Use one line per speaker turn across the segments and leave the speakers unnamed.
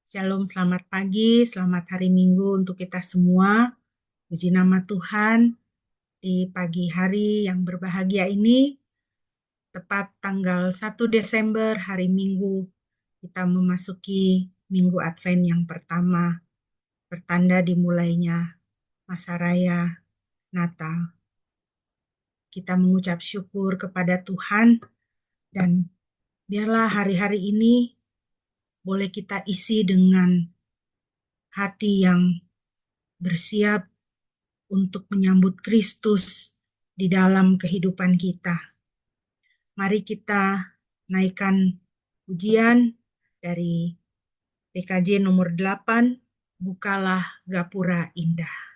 Shalom, selamat pagi, selamat hari Minggu untuk kita semua. Puji nama Tuhan, di pagi hari yang berbahagia ini, tepat tanggal 1 Desember, hari Minggu, kita memasuki Minggu Advent yang pertama, bertanda dimulainya masa raya Natal. Kita mengucap syukur kepada Tuhan, dan biarlah hari-hari ini boleh kita isi dengan hati yang bersiap untuk menyambut Kristus di dalam kehidupan kita. Mari kita naikkan pujian dari PKJ nomor 8, Bukalah Gapura Indah.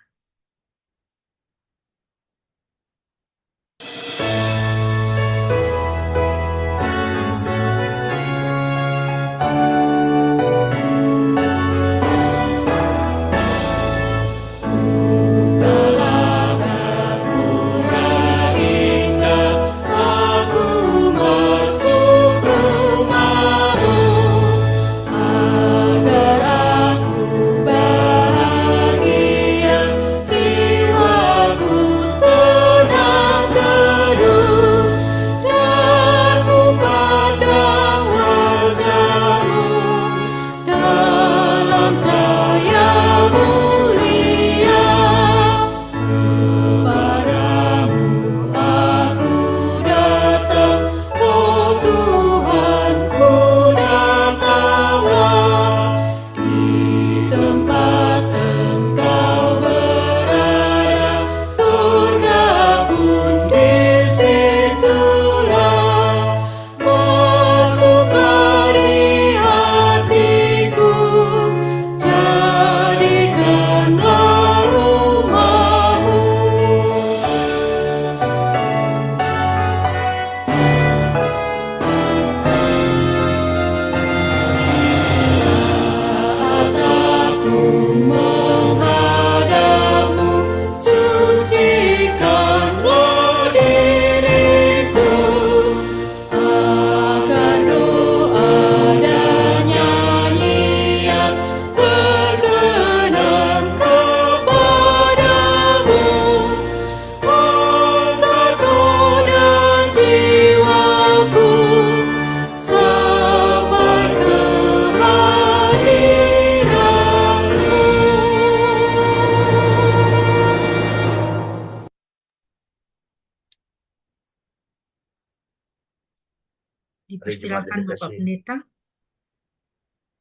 Dipersilakan Bapak Pendeta.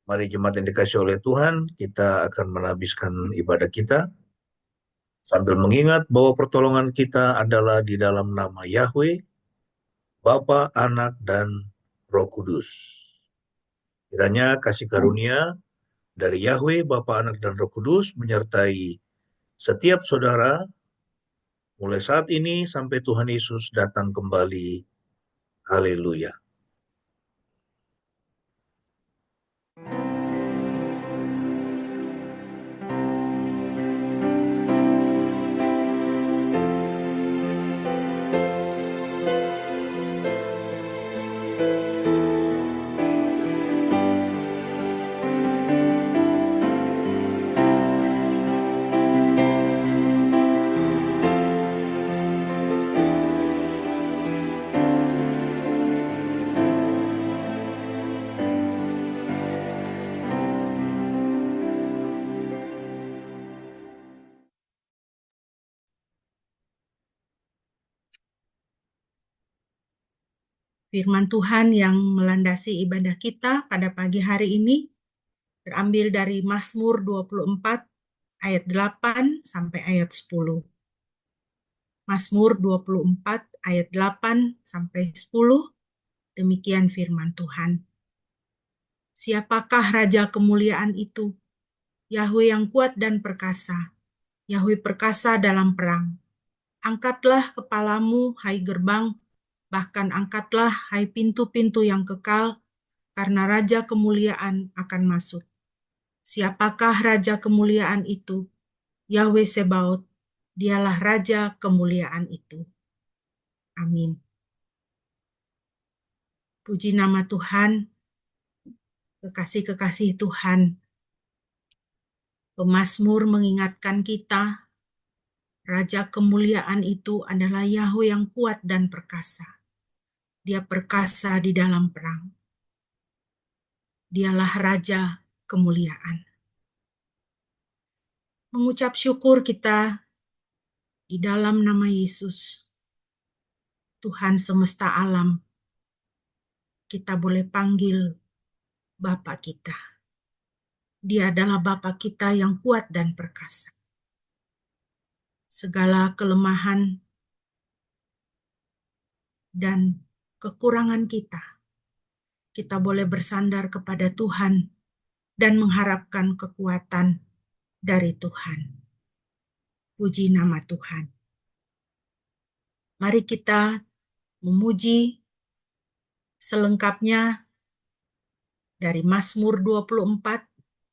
Mari jemaat yang dikasihi oleh Tuhan, kita akan menghabiskan ibadah kita sambil mengingat bahwa pertolongan kita adalah di dalam nama Yahweh, Bapa, Anak, dan Roh Kudus. Kiranya kasih karunia dari Yahweh, Bapa, Anak, dan Roh Kudus menyertai setiap saudara mulai saat ini sampai Tuhan Yesus datang kembali. Haleluya.
Firman Tuhan yang melandasi ibadah kita pada pagi hari ini terambil dari Mazmur 24 ayat 8 sampai ayat 10. Mazmur 24 ayat 8 sampai 10, demikian firman Tuhan. Siapakah Raja kemuliaan itu? Yahweh yang kuat dan perkasa, Yahweh perkasa dalam perang. Angkatlah kepalamu, hai gerbang, bahkan angkatlah, hai pintu-pintu yang kekal, karena Raja kemuliaan akan masuk. Siapakah Raja kemuliaan itu? Yahweh Sebaot, dialah Raja kemuliaan itu. Amin. Puji nama Tuhan, kekasih-kekasih Tuhan. Pemazmur mengingatkan kita, Raja kemuliaan itu adalah Yahwe yang kuat dan perkasa. Dia perkasa di dalam perang. Dialah Raja kemuliaan. Mengucap syukur kita di dalam nama Yesus, Tuhan semesta alam, kita boleh panggil Bapa kita. Dia adalah Bapa kita yang kuat dan perkasa. Segala kelemahan dan kekurangan kita boleh bersandar kepada Tuhan dan mengharapkan kekuatan dari Tuhan. Puji nama Tuhan. Mari kita memuji selengkapnya dari Mazmur 24.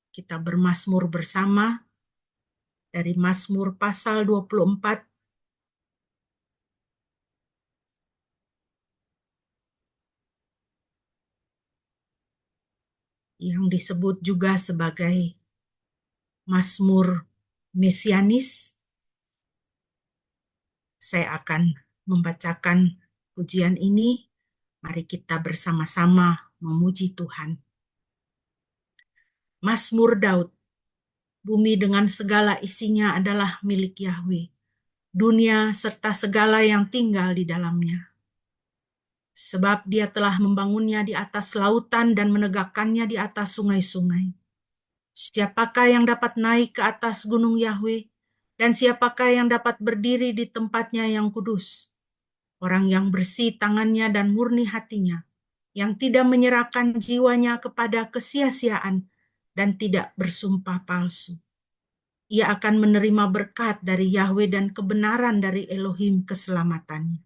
Kita bermazmur bersama dari Mazmur pasal 24. Yang disebut juga sebagai Mazmur Mesianis. Saya akan membacakan pujian ini. Mari kita bersama-sama memuji Tuhan. Mazmur Daud. Bumi dengan segala isinya adalah milik Yahwe. Dunia serta segala yang tinggal di dalamnya. Sebab dia telah membangunnya di atas lautan dan menegakkannya di atas sungai-sungai. Siapakah yang dapat naik ke atas gunung Yahwe? Dan siapakah yang dapat berdiri di tempatnya yang kudus? Orang yang bersih tangannya dan murni hatinya, yang tidak menyerahkan jiwanya kepada kesia-siaan dan tidak bersumpah palsu. Ia akan menerima berkat dari Yahwe dan kebenaran dari Elohim keselamatannya.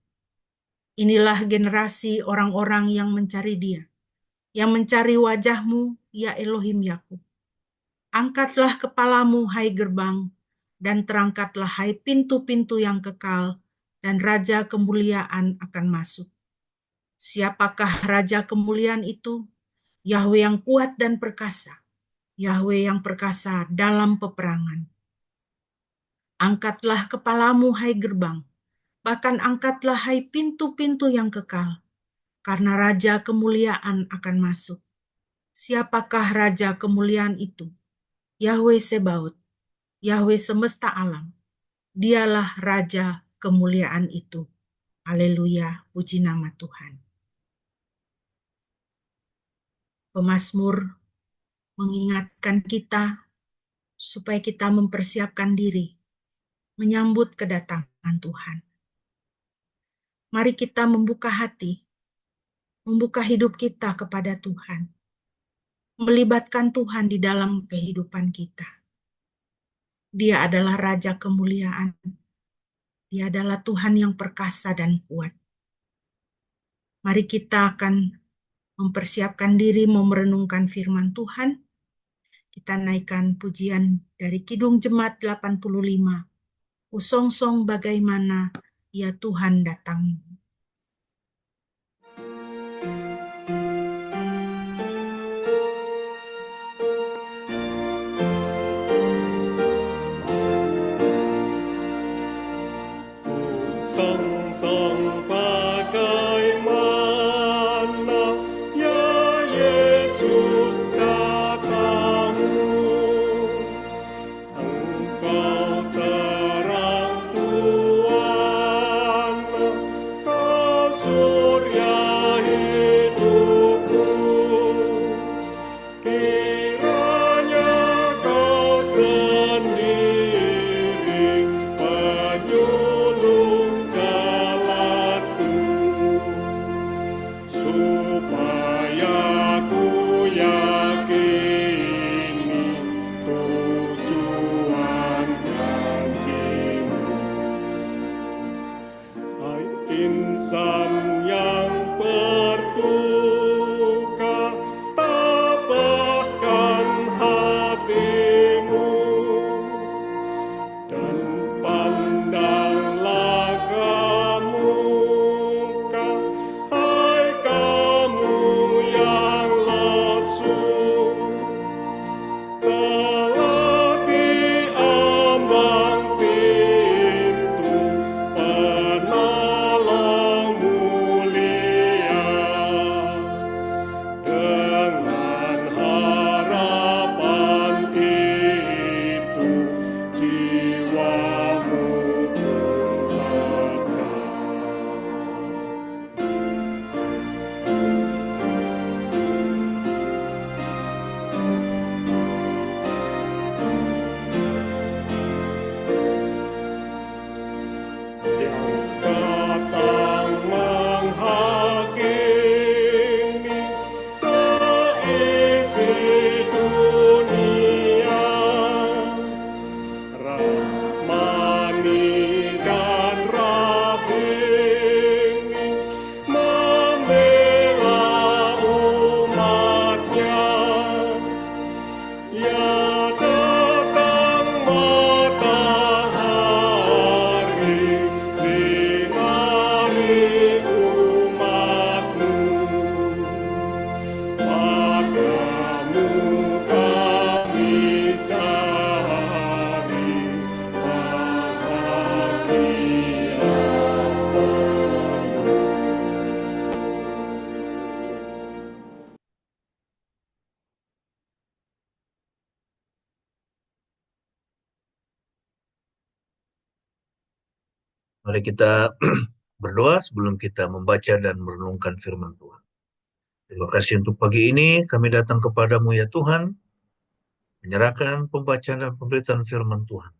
Inilah generasi orang-orang yang mencari Dia, yang mencari wajah-Mu, ya Elohim Yakub. Angkatlah kepalamu, hai gerbang, dan terangkatlah, hai pintu-pintu yang kekal, dan Raja kemuliaan akan masuk. Siapakah Raja kemuliaan itu? Yahwe yang kuat dan perkasa, Yahwe yang perkasa dalam peperangan. Angkatlah kepalamu, hai gerbang, bahkan angkatlah, hai pintu-pintu yang kekal, karena Raja kemuliaan akan masuk. Siapakah Raja kemuliaan itu? Yahwe Sebaot, Yahwe semesta alam. Dialah Raja kemuliaan itu. Haleluya, puji nama Tuhan. Pemazmur mengingatkan kita supaya kita mempersiapkan diri menyambut kedatangan Tuhan. Mari kita membuka hati, membuka hidup kita kepada Tuhan, melibatkan Tuhan di dalam kehidupan kita. Dia adalah Raja kemuliaan. Dia adalah Tuhan yang perkasa dan kuat. Mari kita akan mempersiapkan diri mau merenungkan firman Tuhan. Kita naikkan pujian dari Kidung Jemaat 85. Usongsong bagaimana ya Tuhan datang.
Engkau terang Tuhan,
Mari kita berdoa sebelum kita membaca dan merenungkan firman Tuhan. Terima kasih untuk pagi ini kami datang kepadamu ya Tuhan, menyerahkan pembacaan dan pemberitaan firman Tuhan.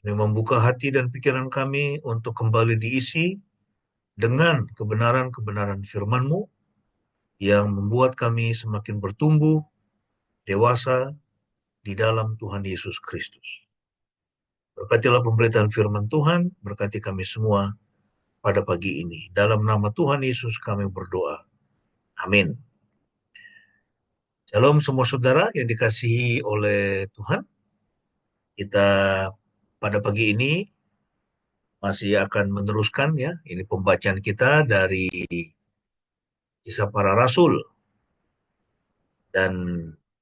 Kami membuka hati dan pikiran kami untuk kembali diisi dengan kebenaran-kebenaran firman-Mu yang membuat kami semakin bertumbuh, dewasa di dalam Tuhan Yesus Kristus. Berkatilah pemberitaan firman Tuhan, berkati kami semua pada pagi ini. Dalam nama Tuhan Yesus kami berdoa. Amin. Shalom semua saudara yang dikasihi oleh Tuhan. Kita pada pagi ini masih akan meneruskan ya, ini pembacaan kita dari Kisah Para Rasul. Dan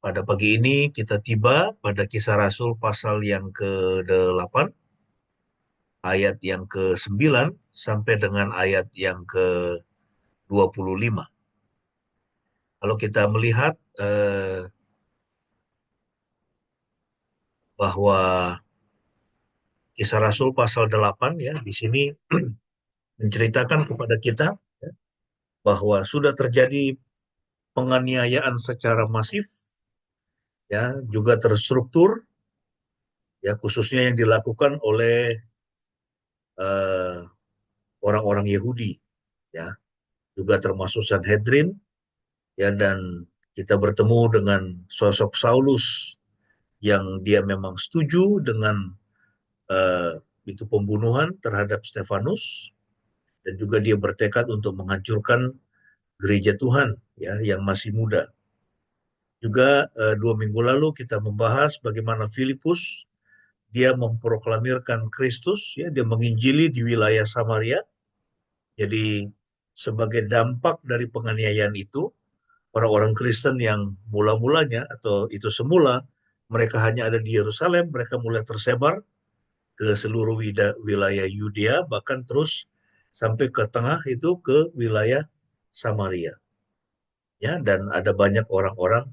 pada pagi ini kita tiba pada Kisah Rasul pasal yang ke-8, ayat yang ke-9 sampai dengan ayat yang ke-25. Kalau kita melihat bahwa Kisah Rasul pasal 8 ya, di sini menceritakan kepada kita ya, bahwa sudah terjadi penganiayaan secara masif ya, juga terstruktur ya, khususnya yang dilakukan oleh orang-orang Yahudi ya, juga termasuk Sanhedrin ya, dan kita bertemu dengan sosok Saulus yang dia memang setuju dengan uh, itu pembunuhan terhadap Stefanus, dan juga dia bertekad untuk menghancurkan gereja Tuhan ya yang masih muda. Juga 2 minggu lalu kita membahas bagaimana Filipus dia memproklamirkan Kristus ya, dia menginjili di wilayah Samaria. Jadi sebagai dampak dari penganiayaan itu, orang-orang Kristen yang mula-mulanya atau itu semula mereka hanya ada di Yerusalem, mereka mulai tersebar ke seluruh wilayah Yudea, bahkan terus sampai ke tengah itu ke wilayah Samaria. Ya, dan ada banyak orang-orang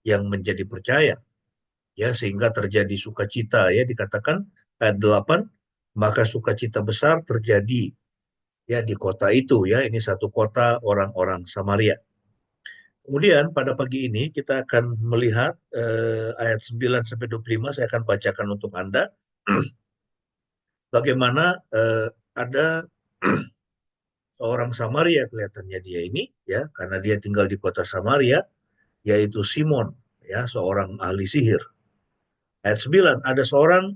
yang menjadi percaya. Ya, sehingga terjadi sukacita ya, dikatakan ayat 8, maka sukacita besar terjadi ya di kota itu ya, ini satu kota orang-orang Samaria. Kemudian pada pagi ini kita akan melihat ayat 9 sampai 25, saya akan bacakan untuk Anda. Bagaimana ada seorang Samaria, kelihatannya dia ini ya, karena dia tinggal di kota Samaria, yaitu Simon ya, seorang ahli sihir. Ayat 9, ada seorang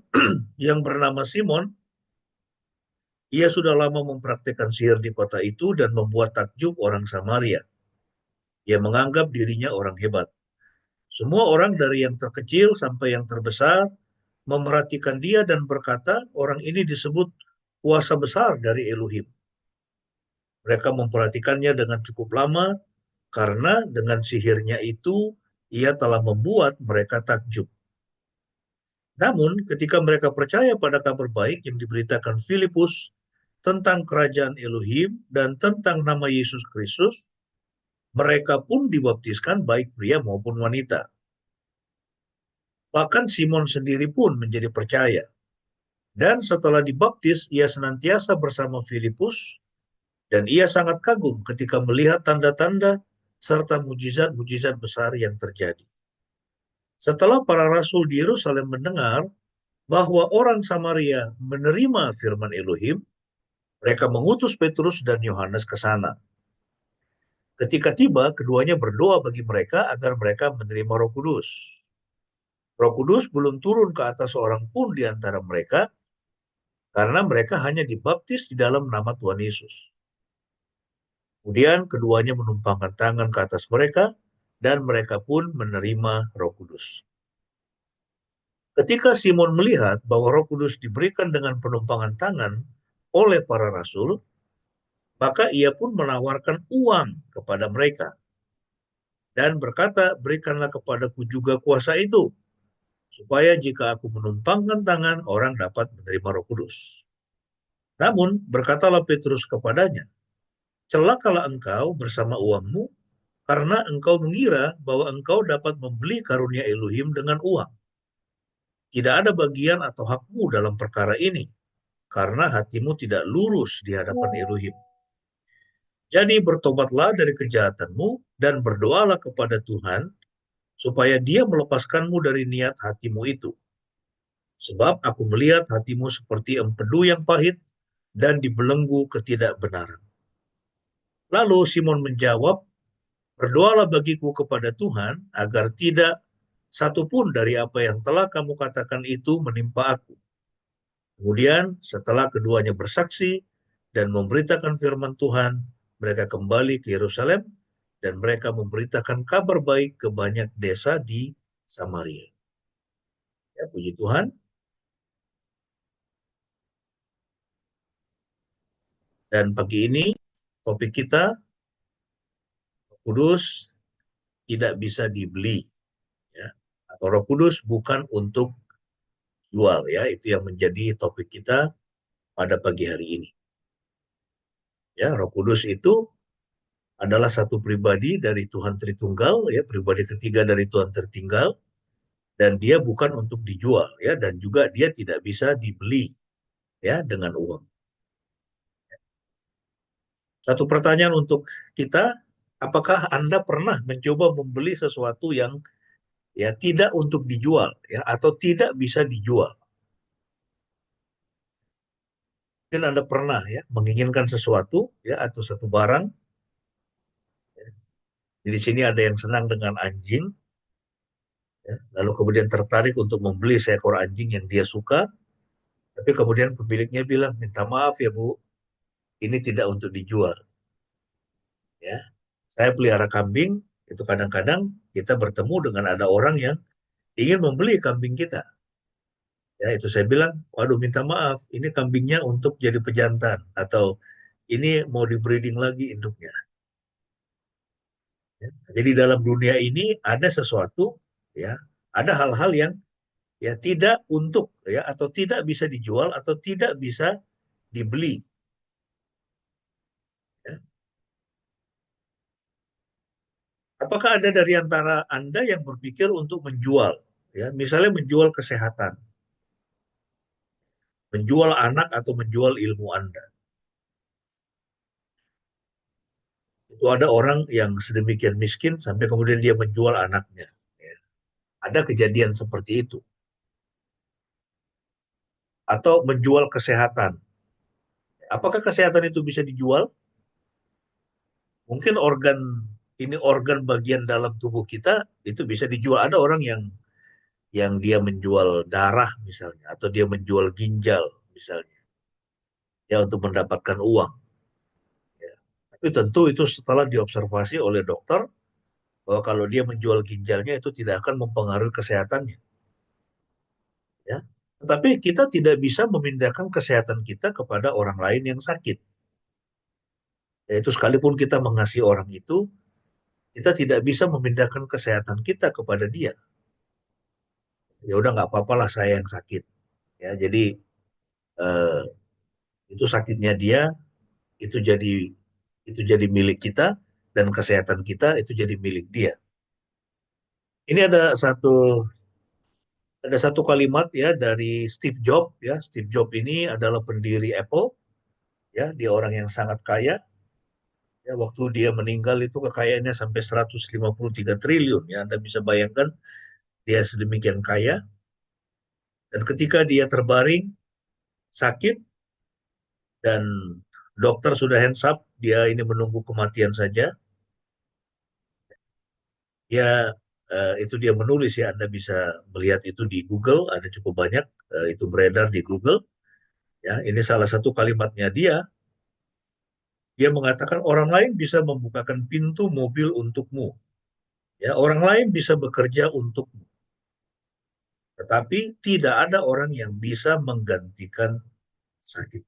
yang bernama Simon. Ia sudah lama mempraktikkan sihir di kota itu dan membuat takjub orang Samaria. Ia menganggap dirinya orang hebat. Semua orang dari yang terkecil sampai yang terbesar memerhatikan dia dan berkata, orang ini disebut kuasa besar dari Elohim. Mereka memperhatikannya dengan cukup lama karena dengan sihirnya itu ia telah membuat mereka takjub. Namun ketika mereka percaya pada kabar baik yang diberitakan Filipus tentang kerajaan Elohim dan tentang nama Yesus Kristus, mereka pun dibaptiskan baik pria maupun wanita. Bahkan Simon sendiri pun menjadi percaya. Dan setelah dibaptis, ia senantiasa bersama Filipus, dan ia sangat kagum ketika melihat tanda-tanda serta mujizat-mujizat besar yang terjadi. Setelah para rasul di Yerusalem mendengar bahwa orang Samaria menerima firman Elohim, mereka mengutus Petrus dan Yohanes ke sana. Ketika tiba, keduanya berdoa bagi mereka agar mereka menerima Roh Kudus. Roh Kudus belum turun ke atas seorang pun di antara mereka, karena mereka hanya dibaptis di dalam nama Tuhan Yesus. Kemudian keduanya menumpangkan tangan ke atas mereka, dan mereka pun menerima Roh Kudus. Ketika Simon melihat bahwa Roh Kudus diberikan dengan penumpangan tangan oleh para rasul, maka ia pun menawarkan uang kepada mereka dan berkata, berikanlah kepadaku juga kuasa itu, supaya jika aku menumpangkan tangan, orang dapat menerima Roh Kudus. Namun berkatalah Petrus kepadanya, celakalah engkau bersama uangmu, karena engkau mengira bahwa engkau dapat membeli karunia Elohim dengan uang. Tidak ada bagian atau hakmu dalam perkara ini, karena hatimu tidak lurus di hadapan Elohim. Jadi bertobatlah dari kejahatanmu dan berdoalah kepada Tuhan supaya Dia melepaskanmu dari niat hatimu itu. Sebab aku melihat hatimu seperti empedu yang pahit dan dibelenggu ketidakbenaran. Lalu Simon menjawab, berdoalah bagiku kepada Tuhan agar tidak satupun dari apa yang telah kamu katakan itu menimpa aku. Kemudian setelah keduanya bersaksi dan memberitakan firman Tuhan, mereka kembali ke Yerusalem dan mereka memberitakan kabar baik ke banyak desa di Samaria. Ya, puji Tuhan. Dan pagi ini topik kita, Roh Kudus tidak bisa dibeli, ya. Atau Roh Kudus bukan untuk jual, ya. Itu yang menjadi topik kita pada pagi hari ini. Ya, Roh Kudus itu adalah satu pribadi dari Tuhan Tritunggal, ya, pribadi ketiga dari Tuhan tertinggal, dan dia bukan untuk dijual, ya, dan juga dia tidak bisa dibeli, ya, dengan uang. Satu pertanyaan untuk kita, apakah Anda pernah mencoba membeli sesuatu yang ya tidak untuk dijual, ya, atau tidak bisa dijual? Mungkin Anda pernah, ya, menginginkan sesuatu, ya, atau satu barang. Di sini ada yang senang dengan anjing, ya, lalu kemudian tertarik untuk membeli seekor anjing yang dia suka, tapi kemudian pemiliknya bilang, minta maaf ya Bu, ini tidak untuk dijual. Ya, saya pelihara kambing, itu kadang-kadang kita bertemu dengan ada orang yang ingin membeli kambing kita. Ya, itu saya bilang, waduh minta maaf, ini kambingnya untuk jadi pejantan atau ini mau di breeding lagi induknya. Ya. Jadi dalam dunia ini ada sesuatu, ya, ada hal-hal yang ya tidak untuk, ya, atau tidak bisa dijual atau tidak bisa dibeli. Ya. Apakah ada dari antara Anda yang berpikir untuk menjual, ya, misalnya menjual kesehatan, menjual anak atau menjual ilmu Anda? Itu ada orang yang sedemikian miskin sampai kemudian dia menjual anaknya. Ya. Ada kejadian seperti itu. Atau menjual kesehatan. Apakah kesehatan itu bisa dijual? Mungkin organ bagian dalam tubuh kita itu bisa dijual. Ada orang yang dia menjual darah misalnya, atau dia menjual ginjal misalnya, ya, untuk mendapatkan uang. Ya. Tapi tentu itu setelah diobservasi oleh dokter bahwa kalau dia menjual ginjalnya itu tidak akan mempengaruhi kesehatannya. Ya. Tetapi kita tidak bisa memindahkan kesehatan kita kepada orang lain yang sakit. Yaitu sekalipun kita mengasihi orang itu, kita tidak bisa memindahkan kesehatan kita kepada dia. Ya udah nggak apa-apa lah saya yang sakit. Ya, jadi eh, itu sakitnya dia, itu jadi itu jadi milik kita dan kesehatan kita itu jadi milik dia. Ini ada satu kalimat, ya, dari Steve Jobs, ya. Steve Jobs ini adalah pendiri Apple, ya, dia orang yang sangat kaya. Ya, waktu dia meninggal itu kekayaannya sampai 153 triliun, ya. Anda bisa bayangkan dia sedemikian kaya, dan ketika dia terbaring sakit dan dokter sudah hands up, dia ini menunggu kematian saja. Ya, itu dia menulis, ya, Anda bisa melihat itu di Google, ada cukup banyak, itu beredar di Google. Ya, ini salah satu kalimatnya dia. Dia mengatakan orang lain bisa membukakan pintu mobil untukmu. Ya, orang lain bisa bekerja untukmu. Tetapi tidak ada orang yang bisa menggantikan sakit.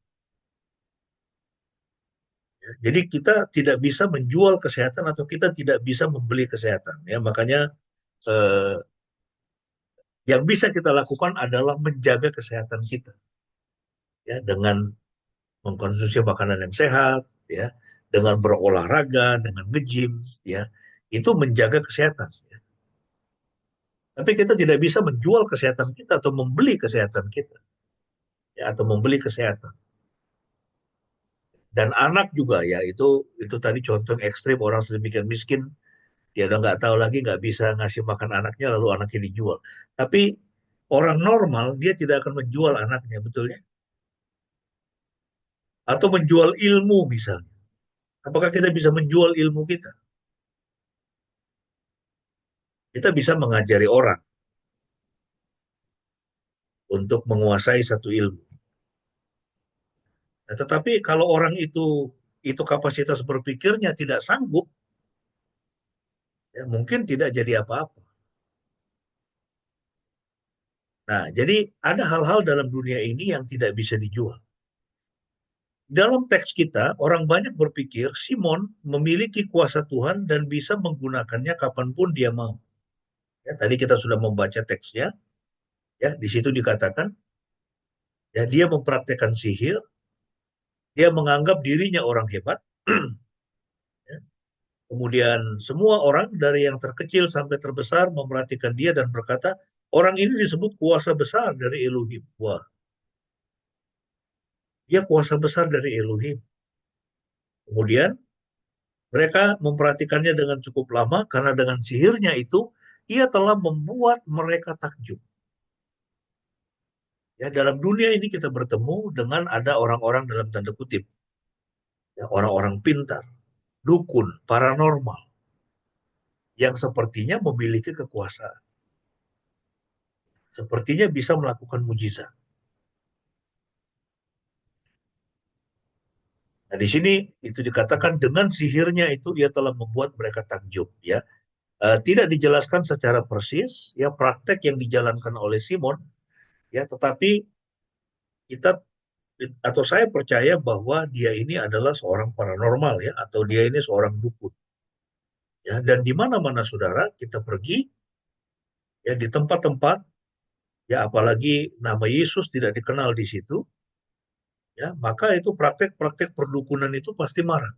Ya, jadi kita tidak bisa menjual kesehatan atau kita tidak bisa membeli kesehatan. Ya, makanya eh, yang bisa kita lakukan adalah menjaga kesehatan kita, ya, dengan mengkonsumsi makanan yang sehat, ya, dengan berolahraga, dengan nge-gym, ya, itu menjaga kesehatan. Ya. Tapi kita tidak bisa menjual kesehatan kita atau membeli kesehatan kita. ya, atau membeli kesehatan. Dan anak juga ya, itu tadi contoh yang ekstrim, orang sedemikian miskin dia udah nggak tahu lagi, nggak bisa ngasih makan anaknya, lalu anaknya dijual. Tapi orang normal dia tidak akan menjual anaknya, betulnya, atau menjual ilmu misalnya. Apakah kita bisa menjual ilmu kita? Kita bisa mengajari orang untuk menguasai satu ilmu. Nah, tetapi kalau orang itu kapasitas berpikirnya tidak sanggup, ya mungkin tidak jadi apa-apa. Nah, jadi ada hal-hal dalam dunia ini yang tidak bisa dijual. Dalam teks kita, orang banyak berpikir Simon memiliki kuasa Tuhan dan bisa menggunakannya kapanpun dia mau. Ya, tadi kita sudah membaca teksnya, ya di situ dikatakan, ya dia mempraktekkan sihir, dia menganggap dirinya orang hebat, ya. Kemudian semua orang dari yang terkecil sampai terbesar memperhatikan dia dan berkata, orang ini disebut kuasa besar dari Elohim. Wah, dia kuasa besar dari Elohim. Kemudian mereka memperhatikannya dengan cukup lama karena dengan sihirnya itu ia telah membuat mereka takjub. Ya, dalam dunia ini kita bertemu dengan ada orang-orang dalam tanda kutip, ya, orang-orang pintar, dukun, paranormal yang sepertinya memiliki kekuasaan, sepertinya bisa melakukan mujizat. Nah, di sini itu dikatakan dengan sihirnya itu ia telah membuat mereka takjub, ya. Tidak dijelaskan secara persis ya praktek yang dijalankan oleh Simon, ya, tetapi kita atau saya percaya bahwa dia ini adalah seorang paranormal, ya, atau dia ini seorang dukun, ya. Dan di mana-mana saudara kita pergi, ya, di tempat-tempat, ya, apalagi nama Yesus tidak dikenal di situ, ya, maka itu praktek-praktek perdukunan itu pasti marah,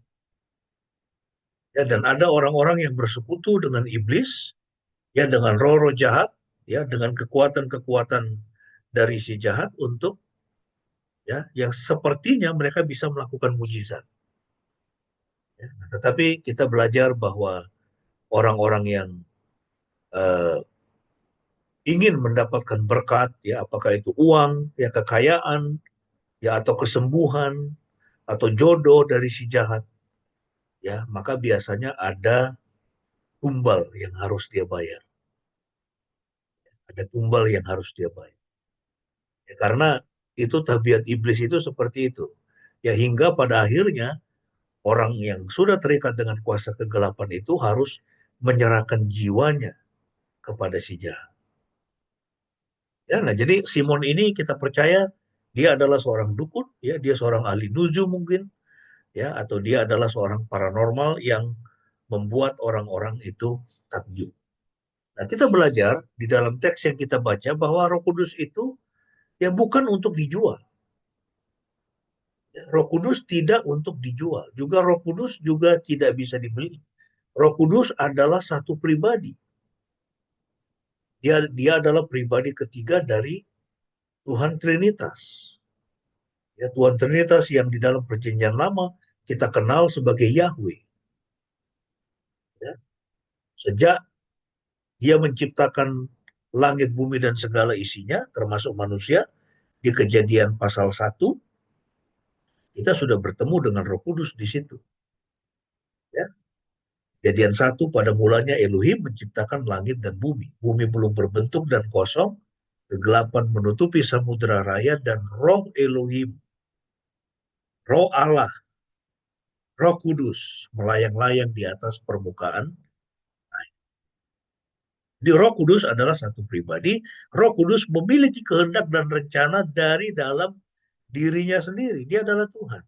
ya. Dan ada orang-orang yang bersekutu dengan iblis, ya, dengan roh-roh jahat, ya, dengan kekuatan-kekuatan dari si jahat untuk, ya, yang sepertinya mereka bisa melakukan mujizat, ya. Nah, tetapi kita belajar bahwa orang-orang yang uh, ingin mendapatkan berkat, ya, apakah itu uang, ya, kekayaan, ya, atau kesembuhan, atau jodoh dari si jahat, ya, maka biasanya ada tumbal yang harus dia bayar. Ada tumbal yang harus dia bayar. Ya, karena itu tabiat iblis itu seperti itu. Ya, hingga pada akhirnya orang yang sudah terikat dengan kuasa kegelapan itu harus menyerahkan jiwanya kepada si jahat. Ya, nah jadi Simon ini kita percaya dia adalah seorang dukun, ya, dia seorang ahli nuju mungkin, ya, atau dia adalah seorang paranormal yang membuat orang-orang itu takjub. Nah, kita belajar di dalam teks yang kita baca bahwa Roh Kudus itu ya bukan untuk dijual. Ya, Roh Kudus tidak untuk dijual. Juga Roh Kudus juga tidak bisa dibeli. Roh Kudus adalah satu pribadi. Dia adalah pribadi ketiga dari Tuhan Trinitas. Ya, Tuhan Trinitas yang di dalam Perjanjian Lama kita kenal sebagai Yahweh. Ya. Sejak dia menciptakan langit, bumi, dan segala isinya, termasuk manusia, di Kejadian pasal 1, kita sudah bertemu dengan Roh Kudus di situ. Ya. Kejadian 1, pada mulanya Elohim menciptakan langit dan bumi. Bumi belum berbentuk dan kosong, kegelapan menutupi samudera raya, dan Roh Elohim, Roh Allah, Roh Kudus melayang-layang di atas permukaan. Di Roh Kudus adalah satu pribadi. Roh Kudus memiliki kehendak dan rencana dari dalam dirinya sendiri. Dia adalah Tuhan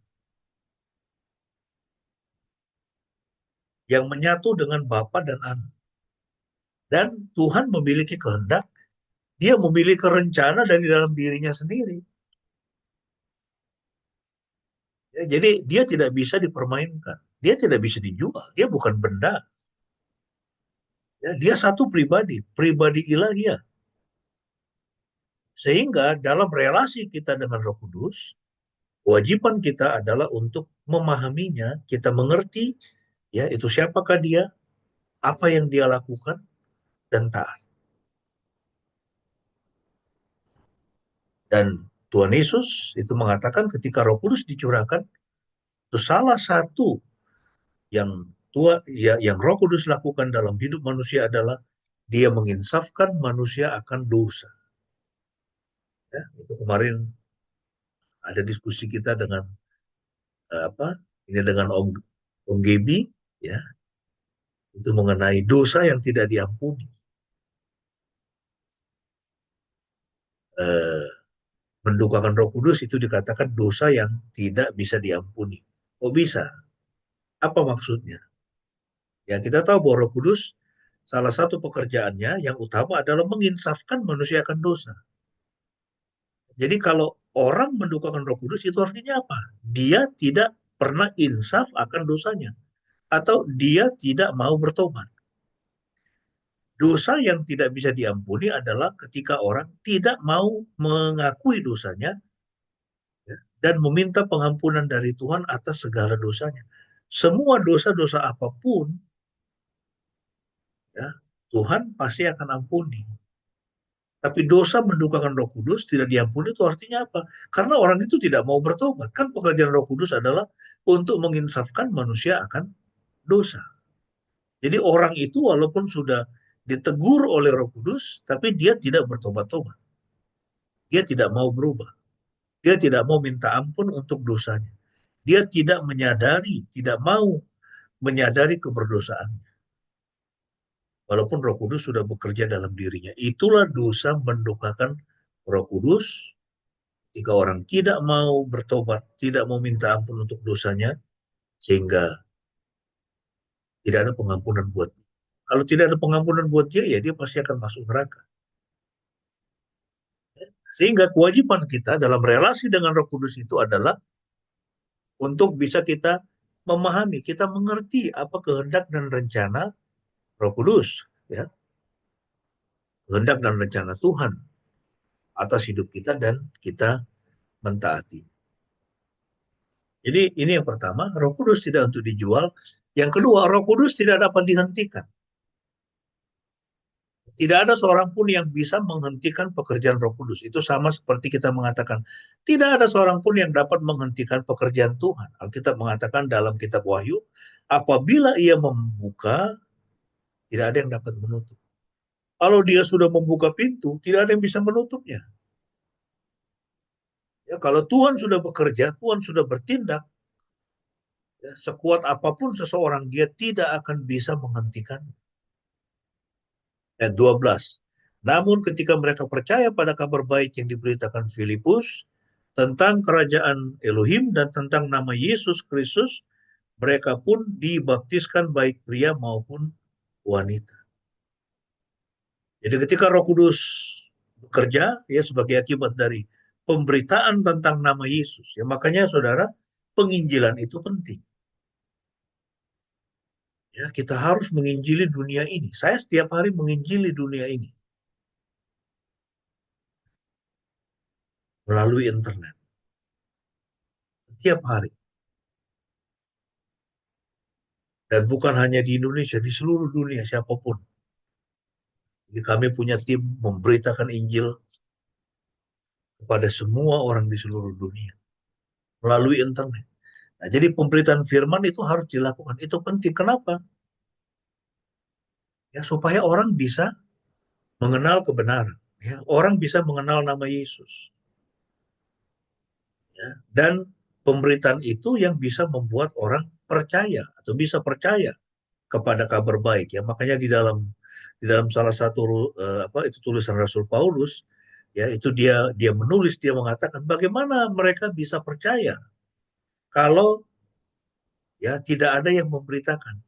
yang menyatu dengan Bapa dan Anak. Dan Tuhan memiliki kehendak, dia memiliki rencana dari dalam dirinya sendiri. Ya, jadi dia tidak bisa dipermainkan. Dia tidak bisa dijual. Dia bukan benda. Ya, dia satu pribadi, pribadi ilahiyah. Sehingga dalam relasi kita dengan Roh Kudus, kewajiban kita adalah untuk memahaminya, kita mengerti ya itu siapakah dia, apa yang dia lakukan, dan taat. Dan Tuhan Yesus itu mengatakan ketika Roh Kudus dicurahkan, itu salah satu yang yang Roh Kudus lakukan dalam hidup manusia adalah dia menginsafkan manusia akan dosa. Ya, itu kemarin ada diskusi kita dengan apa? Ini dengan Om Gebi, ya, itu mengenai dosa yang tidak diampuni. Eh, Mendukakan Roh Kudus itu dikatakan dosa yang tidak bisa diampuni. Oh bisa? Apa maksudnya? Ya kita tahu bahwa Roh Kudus salah satu pekerjaannya yang utama adalah menginsafkan manusia akan dosa. Jadi kalau orang mendukakan Roh Kudus itu artinya apa? Dia tidak pernah insaf akan dosanya atau dia tidak mau bertobat. Dosa yang tidak bisa diampuni adalah ketika orang tidak mau mengakui dosanya, ya, dan meminta pengampunan dari Tuhan atas segala dosanya. Semua dosa-dosa apapun, ya, Tuhan pasti akan ampuni. Tapi dosa mendukakan Roh Kudus tidak diampuni itu artinya apa? Karena orang itu tidak mau bertobat. Kan pekerjaan Roh Kudus adalah untuk menginsafkan manusia akan dosa. Jadi orang itu walaupun sudah ditegur oleh Roh Kudus, tapi dia tidak bertobat-tobat. Dia tidak mau berubah. Dia tidak mau minta ampun untuk dosanya. Dia tidak menyadari, tidak mau menyadari keberdosaannya. Walaupun Roh Kudus sudah bekerja dalam dirinya. Itulah dosa mendukakan Roh Kudus. Jika orang tidak mau bertobat, tidak mau minta ampun untuk dosanya, sehingga tidak ada pengampunan buat dia. Kalau tidak ada pengampunan buat dia, ya dia pasti akan masuk neraka. Sehingga kewajiban kita dalam relasi dengan Roh Kudus itu adalah untuk bisa kita memahami, kita mengerti apa kehendak dan rencana Roh Kudus, ya, kehendak dan rencana Tuhan atas hidup kita dan kita mentaati. Jadi ini yang pertama, Roh Kudus tidak untuk dijual. Yang kedua, Roh Kudus tidak dapat dihentikan. Tidak ada seorang pun yang bisa menghentikan pekerjaan Roh Kudus. Itu sama seperti kita mengatakan, tidak ada seorang pun yang dapat menghentikan pekerjaan Tuhan. Alkitab mengatakan dalam kitab Wahyu, apabila ia membuka, tidak ada yang dapat menutup. Kalau dia sudah membuka pintu, tidak ada yang bisa menutupnya. Ya, kalau Tuhan sudah bekerja, Tuhan sudah bertindak, ya, sekuat apapun seseorang, dia tidak akan bisa menghentikan. Ayat 12. Namun ketika mereka percaya pada kabar baik yang diberitakan Filipus tentang kerajaan Elohim dan tentang nama Yesus Kristus, mereka pun dibaptiskan baik pria maupun wanita. Jadi ketika Roh Kudus bekerja ya sebagai akibat dari pemberitaan tentang nama Yesus, ya makanya saudara, penginjilan itu penting. Ya, kita harus menginjili dunia ini. Saya setiap hari menginjili dunia ini melalui internet. Setiap hari. Dan bukan hanya di Indonesia, di seluruh dunia, siapapun. Jadi kami punya tim memberitakan Injil kepada semua orang di seluruh dunia melalui internet. Nah, jadi pemberitaan firman itu harus dilakukan. Itu penting. Kenapa? Ya, supaya orang bisa mengenal kebenaran. Ya, orang bisa mengenal nama Yesus. Ya, dan pemberitaan itu yang bisa membuat orang percaya atau bisa percaya kepada kabar baik. Ya, makanya di dalam salah satu itu tulisan Rasul Paulus, ya itu dia menulis, dia mengatakan bagaimana mereka bisa percaya kalau ya tidak ada yang memberitakan.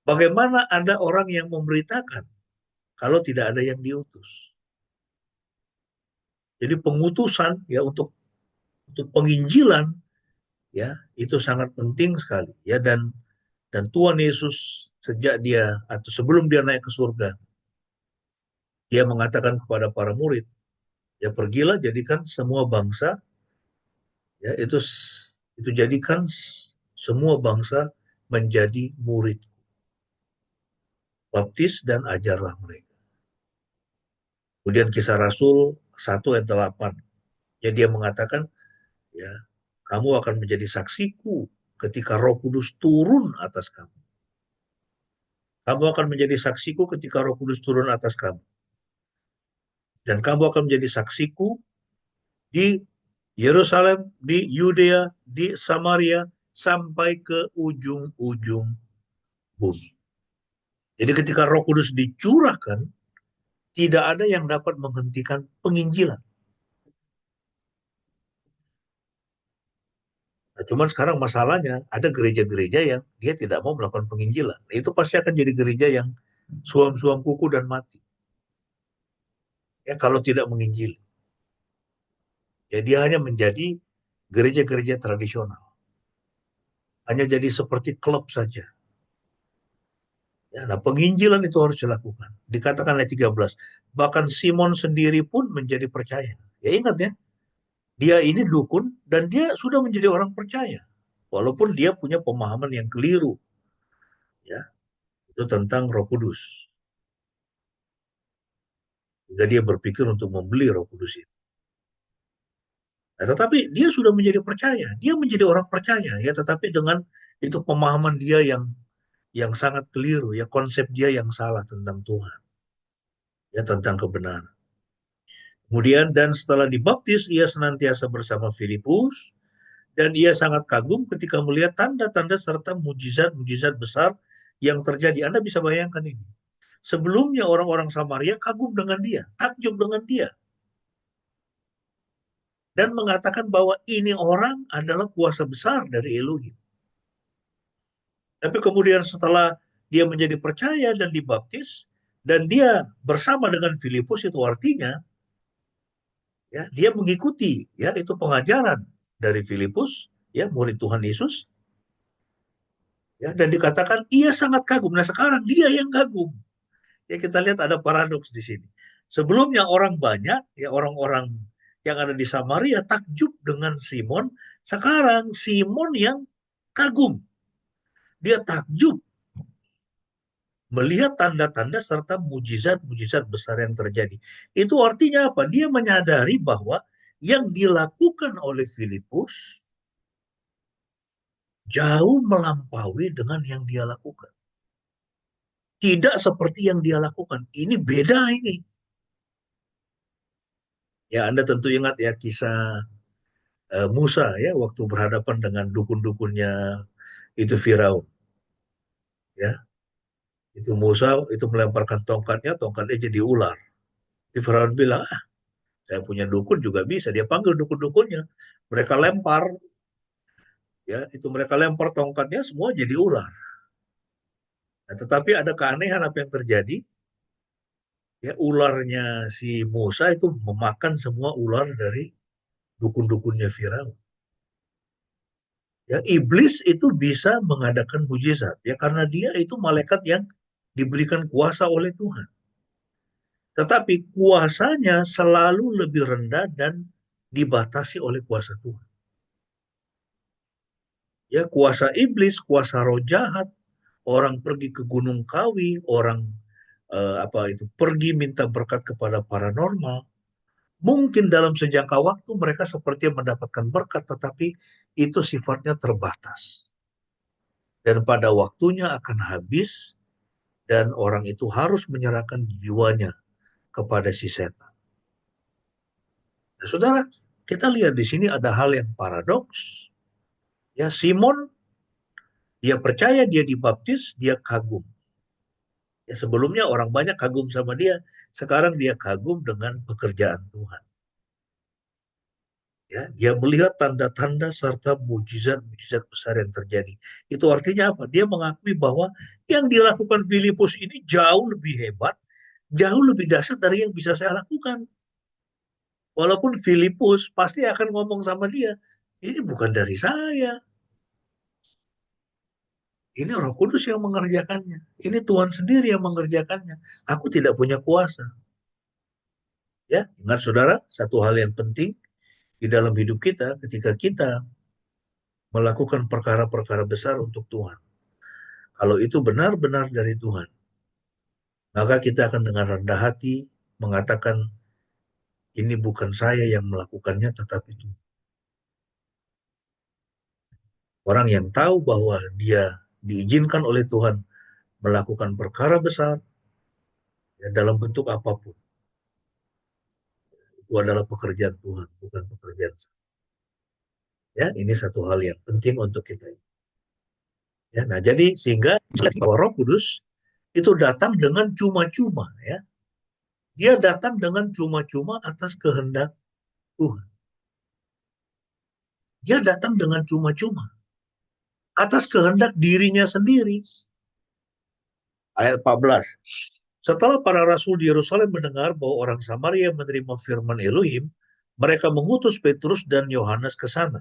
Bagaimana ada orang yang memberitakan kalau tidak ada yang diutus. Jadi pengutusan ya untuk penginjilan ya itu sangat penting sekali ya, dan Tuhan Yesus sejak dia atau sebelum dia naik ke surga, dia mengatakan kepada para murid, Ya pergilah jadikan semua bangsa, ya itu jadikan semua bangsa menjadi murid. Baptis dan ajarlah mereka. Kemudian kisah Rasul 1 ayat 8. Ya dia mengatakan, ya kamu akan menjadi saksiku ketika Roh Kudus turun atas kamu. Kamu akan menjadi saksiku ketika Roh Kudus turun atas kamu. Dan kamu akan menjadi saksiku di Yerusalem, di Yudea, di Samaria, sampai ke ujung-ujung bumi. Jadi ketika Roh Kudus dicurahkan, tidak ada yang dapat menghentikan penginjilan. Nah, cuman sekarang masalahnya ada gereja-gereja yang dia tidak mau melakukan penginjilan. Itu pasti akan jadi gereja yang suam-suam kuku dan mati. Ya kalau tidak menginjil. Ya dia hanya menjadi gereja-gereja tradisional. Hanya jadi seperti klub saja. Ya, nah penginjilan itu harus dilakukan. Dikatakan ayat 13. Bahkan Simon sendiri pun menjadi percaya. Ya ingat ya, dia ini dukun dan dia sudah menjadi orang percaya. Walaupun dia punya pemahaman yang keliru. Ya, itu tentang Roh Kudus. Jika dia berpikir untuk membeli Roh Kudus itu. Nah, tetapi dia sudah menjadi percaya. Dia menjadi orang percaya ya, tetapi dengan itu pemahaman dia yang sangat keliru ya, konsep dia yang salah tentang Tuhan, ya tentang kebenaran. Kemudian dan setelah dibaptis ia senantiasa bersama Filipus dan ia sangat kagum ketika melihat tanda-tanda serta mujizat-mujizat besar yang terjadi. Anda bisa bayangkan ini. Sebelumnya orang-orang Samaria kagum dengan dia, takjub dengan dia dan mengatakan bahwa ini orang adalah kuasa besar dari Elohim. Tapi kemudian setelah dia menjadi percaya dan dibaptis dan dia bersama dengan Filipus, itu artinya ya dia mengikuti ya itu pengajaran dari Filipus, ya murid Tuhan Yesus, ya dan dikatakan ia sangat kagum. Nah sekarang dia yang kagum. Ya kita lihat ada paradoks di sini. Sebelumnya orang banyak, ya orang-orang yang ada di Samaria takjub dengan Simon. Sekarang Simon yang kagum. Dia takjub melihat tanda-tanda serta mujizat-mujizat besar yang terjadi. Itu artinya apa? Dia menyadari bahwa yang dilakukan oleh Filipus jauh melampaui dengan yang dia lakukan. Tidak seperti yang dia lakukan. Ini beda ini. Ya Anda tentu ingat ya kisah Musa ya waktu berhadapan dengan dukun-dukunnya itu Firaun. Ya, itu Musa itu melemparkan tongkatnya, tongkatnya jadi ular. Itu Firaun bilang, saya punya dukun juga bisa. Dia panggil dukun-dukunnya. Mereka lempar, ya itu mereka lempar tongkatnya semua jadi ular. Nah, tetapi ada keanehan apa yang terjadi? Ya ularnya si Musa itu memakan semua ular dari dukun-dukunnya Firaun. Ya iblis itu bisa mengadakan mujizat ya karena dia itu malaikat yang diberikan kuasa oleh Tuhan. Tetapi kuasanya selalu lebih rendah dan dibatasi oleh kuasa Tuhan. Ya kuasa iblis, kuasa roh jahat, orang pergi ke Gunung Kawi, orang apa itu pergi minta berkat kepada paranormal. Mungkin dalam sejangka waktu mereka seperti mendapatkan berkat, tetapi itu sifatnya terbatas. Dan pada waktunya akan habis, dan orang itu harus menyerahkan jiwanya kepada si setan. Nah, saudara, kita lihat di sini ada hal yang paradoks. Ya, Simon, dia percaya, dia dibaptis, dia kagum. Ya, sebelumnya orang banyak kagum sama dia, sekarang dia kagum dengan pekerjaan Tuhan. Ya, dia melihat tanda-tanda serta mujizat-mujizat besar yang terjadi. Itu artinya apa? Dia mengakui bahwa yang dilakukan Filipus ini jauh lebih hebat, jauh lebih dahsyat dari yang bisa saya lakukan. Walaupun Filipus pasti akan ngomong sama dia, ini bukan dari saya. Ini Roh Kudus yang mengerjakannya. Ini Tuhan sendiri yang mengerjakannya. Aku tidak punya kuasa. Ya, ingat saudara, satu hal yang penting di dalam hidup kita ketika kita melakukan perkara-perkara besar untuk Tuhan. Kalau itu benar-benar dari Tuhan, maka kita akan dengan rendah hati mengatakan, ini bukan saya yang melakukannya, tetapi Tuhan. Orang yang tahu bahwa dia diizinkan oleh Tuhan melakukan perkara besar, ya, dalam bentuk apapun, itu adalah pekerjaan Tuhan, bukan pekerjaan saya. Ya, ini satu hal yang penting untuk kita. Ya, nah, jadi sehingga bahwa Roh Kudus itu datang dengan cuma-cuma, ya. Dia datang dengan cuma-cuma atas kehendak Tuhan. Dia datang dengan cuma-cuma atas kehendak dirinya sendiri. Ayat 14. Setelah para rasul di Yerusalem mendengar bahwa orang Samaria menerima firman Elohim, mereka mengutus Petrus dan Yohanes ke sana.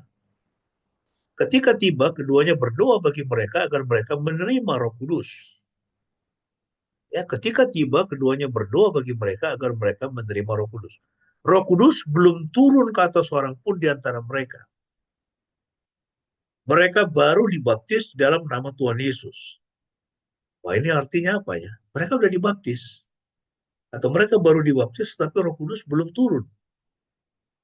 Ketika tiba, keduanya berdoa bagi mereka agar mereka menerima Roh Kudus. Ya, ketika tiba, keduanya berdoa bagi mereka agar mereka menerima Roh Kudus. Roh Kudus belum turun ke atas seorang pun di antara mereka. Mereka baru dibaptis dalam nama Tuhan Yesus. Wah, ini artinya apa ya? Mereka sudah dibaptis. Atau mereka baru dibaptis, tapi Roh Kudus belum turun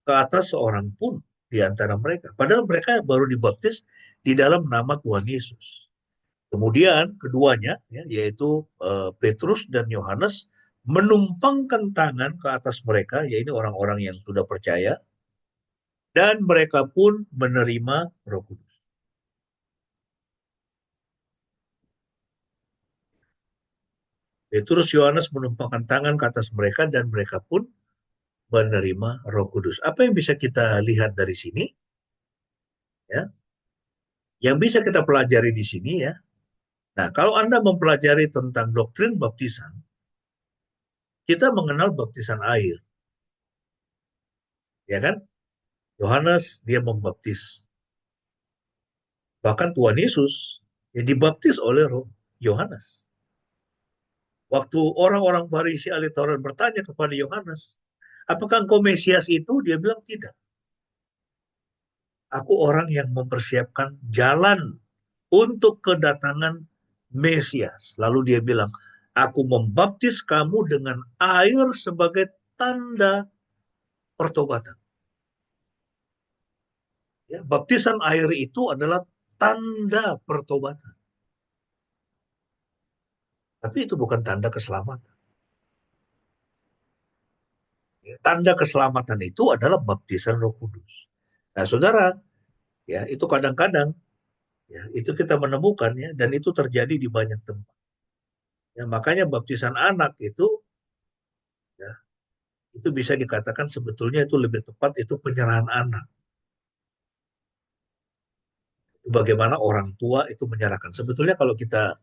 ke atas seorang pun di antara mereka. Padahal mereka baru dibaptis di dalam nama Tuhan Yesus. Kemudian keduanya, ya, yaitu Petrus dan Yohanes, menumpangkan tangan ke atas mereka, yaitu orang-orang yang sudah percaya, dan mereka pun menerima Roh Kudus. Petrus Yohanes menumpangkan tangan ke atas mereka dan mereka pun menerima Roh Kudus. Apa yang bisa kita lihat dari sini? Ya, yang bisa kita pelajari di sini, ya. Nah, kalau Anda mempelajari tentang doktrin baptisan, kita mengenal baptisan air, ya kan? Yohanes dia membaptis. Bahkan Tuhan Yesus yang dibaptis oleh Roh Yohanes. Waktu orang-orang Farisi ahli Taurat bertanya kepada Yohanes, apakah engkau Mesias itu? Dia bilang tidak. Aku orang yang mempersiapkan jalan untuk kedatangan Mesias. Lalu dia bilang, aku membaptis kamu dengan air sebagai tanda pertobatan. Ya, baptisan air itu adalah tanda pertobatan. Tapi itu bukan tanda keselamatan. Ya, tanda keselamatan itu adalah baptisan Roh Kudus. Nah, saudara, ya itu kadang-kadang ya itu kita menemukan, ya, dan itu terjadi di banyak tempat. Ya, makanya baptisan anak itu, ya, itu bisa dikatakan sebetulnya itu lebih tepat itu penyerahan anak. Bagaimana orang tua itu menyerahkan. Sebetulnya kalau kita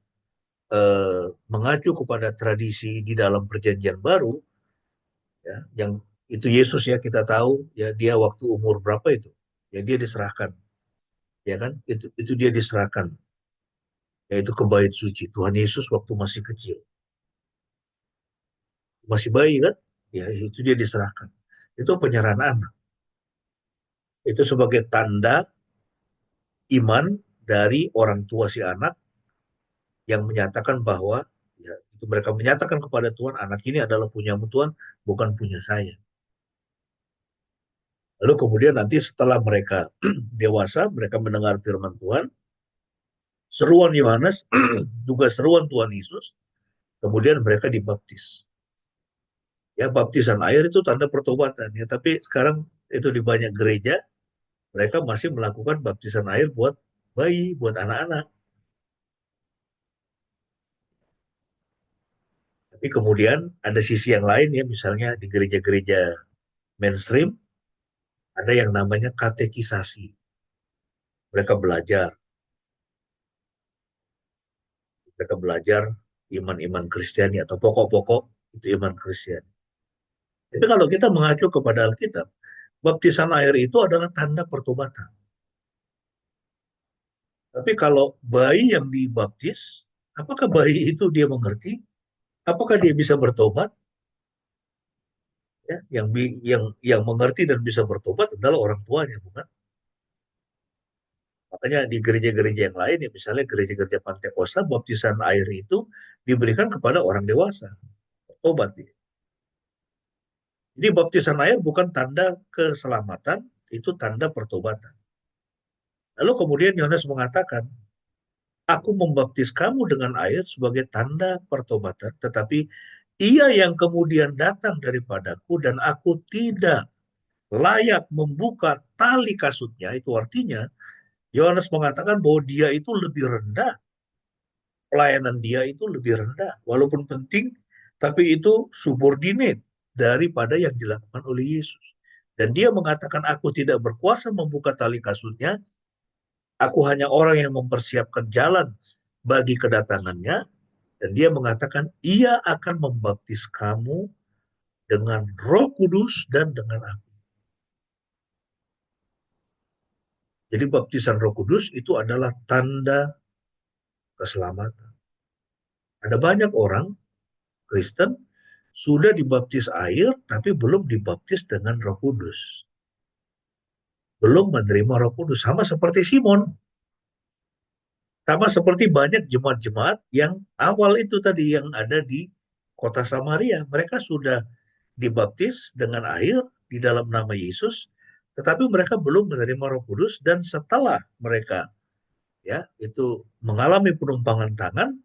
mengacu kepada tradisi di dalam perjanjian baru, ya, yang itu Yesus, ya, kita tahu, ya, dia waktu umur berapa itu, ya, dia diserahkan, ya kan, itu dia diserahkan, yaitu ke bait suci. Tuhan Yesus waktu masih kecil, masih bayi kan, ya, itu dia diserahkan. Itu penyerahan anak. Itu sebagai tanda iman dari orang tua si anak yang menyatakan bahwa, ya, itu mereka menyatakan kepada Tuhan, anak ini adalah punyamu Tuhan, bukan punya saya. Lalu kemudian nanti setelah mereka dewasa, mereka mendengar firman Tuhan, seruan Yohanes, juga seruan Tuhan Yesus, kemudian mereka dibaptis. Ya, baptisan air itu tanda pertobatan, ya, tapi sekarang itu di banyak gereja mereka masih melakukan baptisan air buat bayi, buat anak-anak. Tapi kemudian ada sisi yang lain, ya, misalnya di gereja-gereja mainstream ada yang namanya katekisasi. Mereka belajar, mereka belajar iman-iman Kristiani atau pokok-pokok itu iman Kristiani. Tapi kalau kita mengacu kepada Alkitab, baptisan air itu adalah tanda pertobatan. Tapi kalau bayi yang dibaptis, apakah bayi itu dia mengerti? Apakah dia bisa bertobat? Ya, yang mengerti dan bisa bertobat adalah orang tuanya, bukan? Makanya di gereja-gereja yang lain, ya misalnya gereja-gereja Pantai Kosta, baptisan air itu diberikan kepada orang dewasa, bertobat. Ya. Jadi baptisan air bukan tanda keselamatan, itu tanda pertobatan. Lalu kemudian Yohanes mengatakan, aku membaptis kamu dengan air sebagai tanda pertobatan, tetapi ia yang kemudian datang daripadaku dan aku tidak layak membuka tali kasutnya, itu artinya Yohanes mengatakan bahwa dia itu lebih rendah, pelayanan dia itu lebih rendah, walaupun penting, tapi itu subordinate daripada yang dilakukan oleh Yesus. Dan dia mengatakan, aku tidak berkuasa membuka tali kasutnya, aku hanya orang yang mempersiapkan jalan bagi kedatangannya, dan dia mengatakan, ia akan membaptis kamu dengan Roh Kudus dan dengan api. Jadi baptisan Roh Kudus itu adalah tanda keselamatan. Ada banyak orang Kristen sudah dibaptis air tapi belum dibaptis dengan Roh Kudus. Belum menerima Roh Kudus, sama seperti Simon. Sama seperti banyak jemaat-jemaat yang awal itu tadi yang ada di kota Samaria. Mereka sudah dibaptis dengan air di dalam nama Yesus, tetapi mereka belum menerima Roh Kudus, dan setelah mereka ya itu mengalami penumpangan tangan,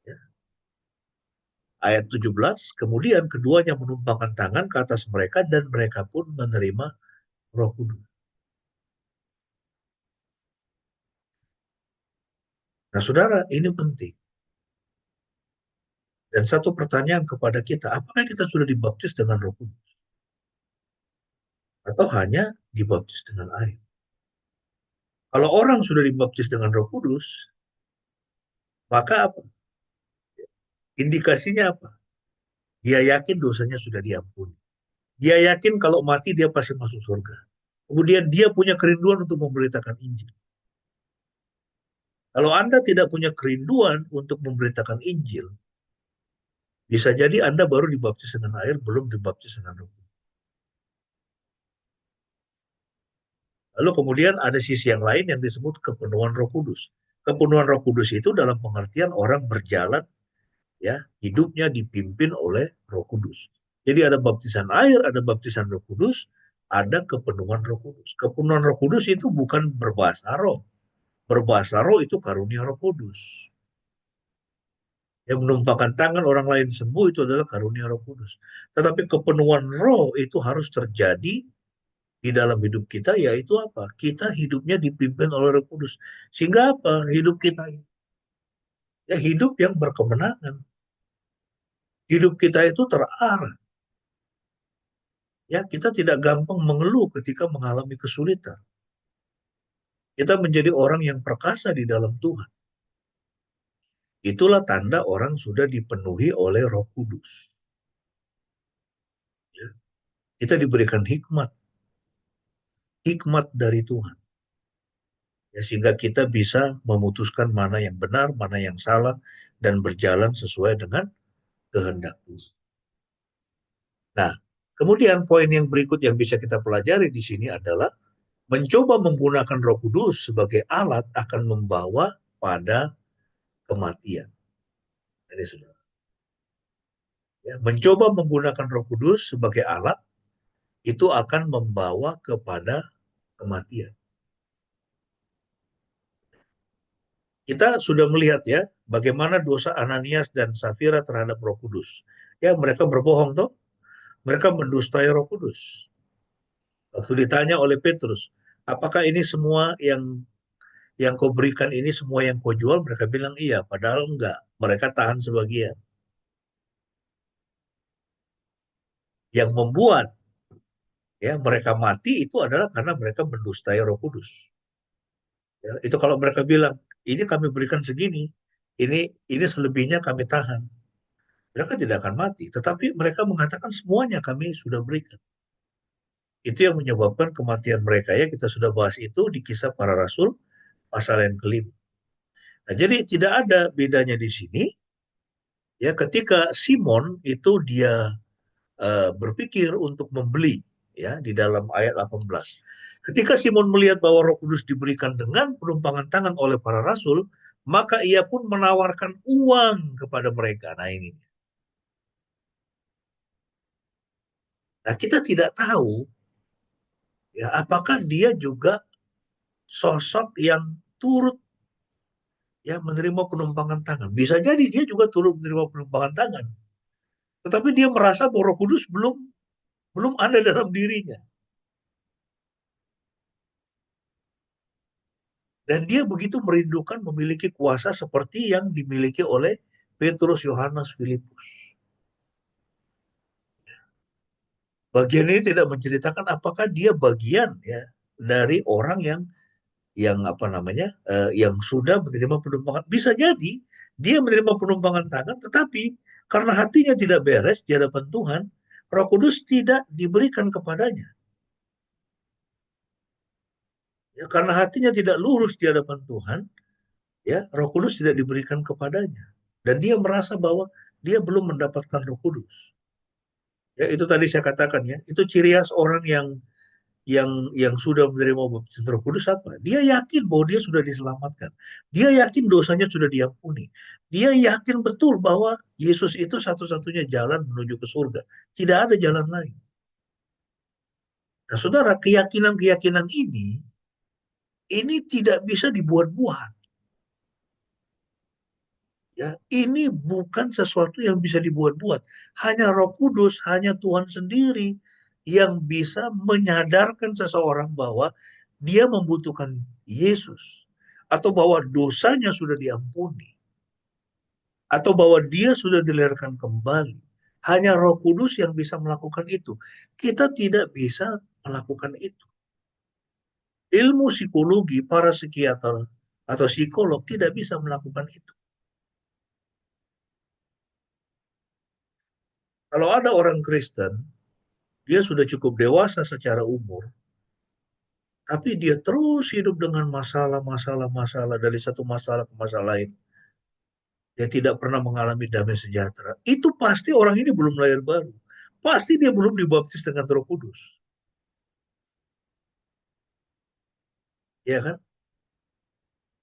ya, ayat 17, kemudian keduanya menumpangkan tangan ke atas mereka dan mereka pun menerima Roh Kudus. Nah, saudara, ini penting. Dan satu pertanyaan kepada kita, apakah kita sudah dibaptis dengan Roh Kudus? Atau hanya dibaptis dengan air? Kalau orang sudah dibaptis dengan Roh Kudus, maka apa? Indikasinya apa? Dia yakin dosanya sudah diampuni. Dia yakin kalau mati dia pasti masuk surga. Kemudian dia punya kerinduan untuk memberitakan Injil. Kalau Anda tidak punya kerinduan untuk memberitakan Injil, bisa jadi Anda baru dibaptis dengan air, belum dibaptis dengan Roh Kudus. Lalu kemudian ada sisi yang lain yang disebut kepenuhan Roh Kudus. Kepenuhan Roh Kudus itu dalam pengertian orang berjalan, ya, hidupnya dipimpin oleh Roh Kudus. Jadi ada baptisan air, ada baptisan Roh Kudus, ada kepenuhan Roh Kudus. Kepenuhan Roh Kudus itu bukan berbahasa roh. Berbahasa roh itu karunia Roh Kudus. Yang menumpahkan tangan orang lain sembuh itu adalah karunia Roh Kudus. Tetapi kepenuhan roh itu harus terjadi di dalam hidup kita, yaitu apa? Kita hidupnya dipimpin oleh Roh Kudus. Sehingga apa? Hidup kita ya hidup yang berkemenangan. Hidup kita itu terarah. Ya, kita tidak gampang mengeluh ketika mengalami kesulitan. Kita menjadi orang yang perkasa di dalam Tuhan. Itulah tanda orang sudah dipenuhi oleh Roh Kudus. Ya. Kita diberikan hikmat, hikmat dari Tuhan. Ya, sehingga kita bisa memutuskan mana yang benar, mana yang salah, dan berjalan sesuai dengan kehendak Tuhan. Nah, kemudian poin yang berikut yang bisa kita pelajari di sini adalah mencoba menggunakan Roh Kudus sebagai alat akan membawa pada kematian. Ini sudah. Ya, mencoba menggunakan Roh Kudus sebagai alat itu akan membawa kepada kematian. Kita sudah melihat ya bagaimana dosa Ananias dan Safira terhadap Roh Kudus. Ya, mereka berbohong toh, mereka mendustai Roh Kudus. Waktu ditanya oleh Petrus, apakah ini semua yang kau berikan ini semua yang kau jual? Mereka bilang iya, padahal enggak. Mereka tahan sebagian. Yang membuat ya mereka mati itu adalah karena mereka mendustai Roh Kudus. Ya, itu kalau mereka bilang ini kami berikan segini, ini selebihnya kami tahan, mereka tidak akan mati. Tetapi mereka mengatakan semuanya kami sudah berikan. Itu yang menyebabkan kematian mereka ya. Kita sudah bahas itu di Kisah Para Rasul pasal yang kelima. Nah, jadi tidak ada bedanya di sini ya ketika Simon itu dia berpikir untuk membeli, ya, di dalam ayat 18. Ketika Simon melihat bahwa Roh Kudus diberikan dengan penumpangan tangan oleh para rasul, maka ia pun menawarkan uang kepada mereka. Nah, ini. Nah, kita tidak tahu, ya, apakah dia juga sosok yang turut, ya, menerima penumpangan tangan. Bisa jadi dia juga turut menerima penumpangan tangan, tetapi dia merasa bahwa Roh Kudus belum belum ada dalam dirinya, dan dia begitu merindukan memiliki kuasa seperti yang dimiliki oleh Petrus, Yohanes, Filipus. Bagian ini tidak menceritakan apakah dia bagian, ya, dari orang yang apa namanya, yang sudah menerima penumpangan. Bisa jadi dia menerima penumpangan tangan, tetapi karena hatinya tidak beres di hadapan Tuhan, Roh Kudus tidak diberikan kepadanya. Ya, karena hatinya tidak lurus di hadapan Tuhan, ya, Roh Kudus tidak diberikan kepadanya, dan dia merasa bahwa dia belum mendapatkan Roh Kudus. Ya, itu tadi saya katakan, ya, itu ciri khas orang yang sudah menerima baptisan Roh Kudus apa? Dia yakin bahwa dia sudah diselamatkan. Dia yakin dosanya sudah diampuni. Dia yakin betul bahwa Yesus itu satu-satunya jalan menuju ke surga. Tidak ada jalan lain. Nah, saudara, keyakinan-keyakinan ini tidak bisa dibuat-buat. Ya, ini bukan sesuatu yang bisa dibuat-buat. Hanya Roh Kudus, hanya Tuhan sendiri yang bisa menyadarkan seseorang bahwa dia membutuhkan Yesus, atau bahwa dosanya sudah diampuni, atau bahwa dia sudah dilahirkan kembali. Hanya Roh Kudus yang bisa melakukan itu. Kita tidak bisa melakukan itu. Ilmu psikologi, para psikiater atau psikolog tidak bisa melakukan itu. Kalau ada orang Kristen, dia sudah cukup dewasa secara umur, tapi dia terus hidup dengan masalah dari satu masalah ke masalah lain. Dia tidak pernah mengalami damai sejahtera. Itu pasti orang ini belum lahir baru. Pasti dia belum dibaptis dengan Roh Kudus. Ya kan?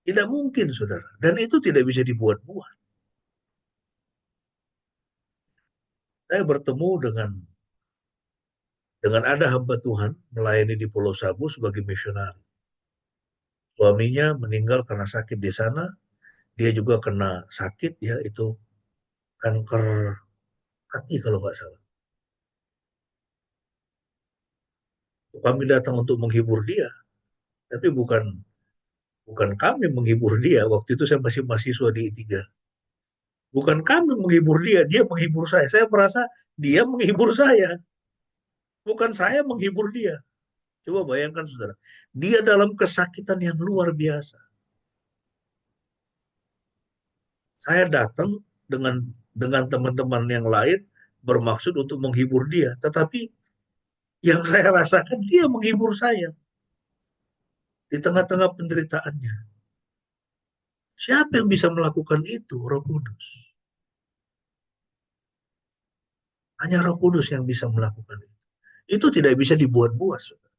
Tidak mungkin, saudara. Dan itu tidak bisa dibuat-buat. Saya bertemu dengan ada hamba Tuhan melayani di Pulau Sabu sebagai misionari. Suaminya meninggal karena sakit di sana. Dia juga kena sakit, ya, itu kanker hati kalau nggak salah. Kami datang untuk menghibur dia, tapi bukan bukan kami menghibur dia. Waktu itu saya masih mahasiswa di I3. Bukan kami menghibur dia, dia menghibur saya. Saya merasa dia menghibur saya, bukan saya menghibur dia. Coba bayangkan, saudara, dia dalam kesakitan yang luar biasa. Saya datang dengan teman-teman yang lain bermaksud untuk menghibur dia, tetapi yang saya rasakan dia menghibur saya di tengah-tengah penderitaannya. Siapa yang bisa melakukan itu? Roh Kudus. Hanya Roh Kudus yang bisa melakukan itu. Itu tidak bisa dibuat-buat, saudara.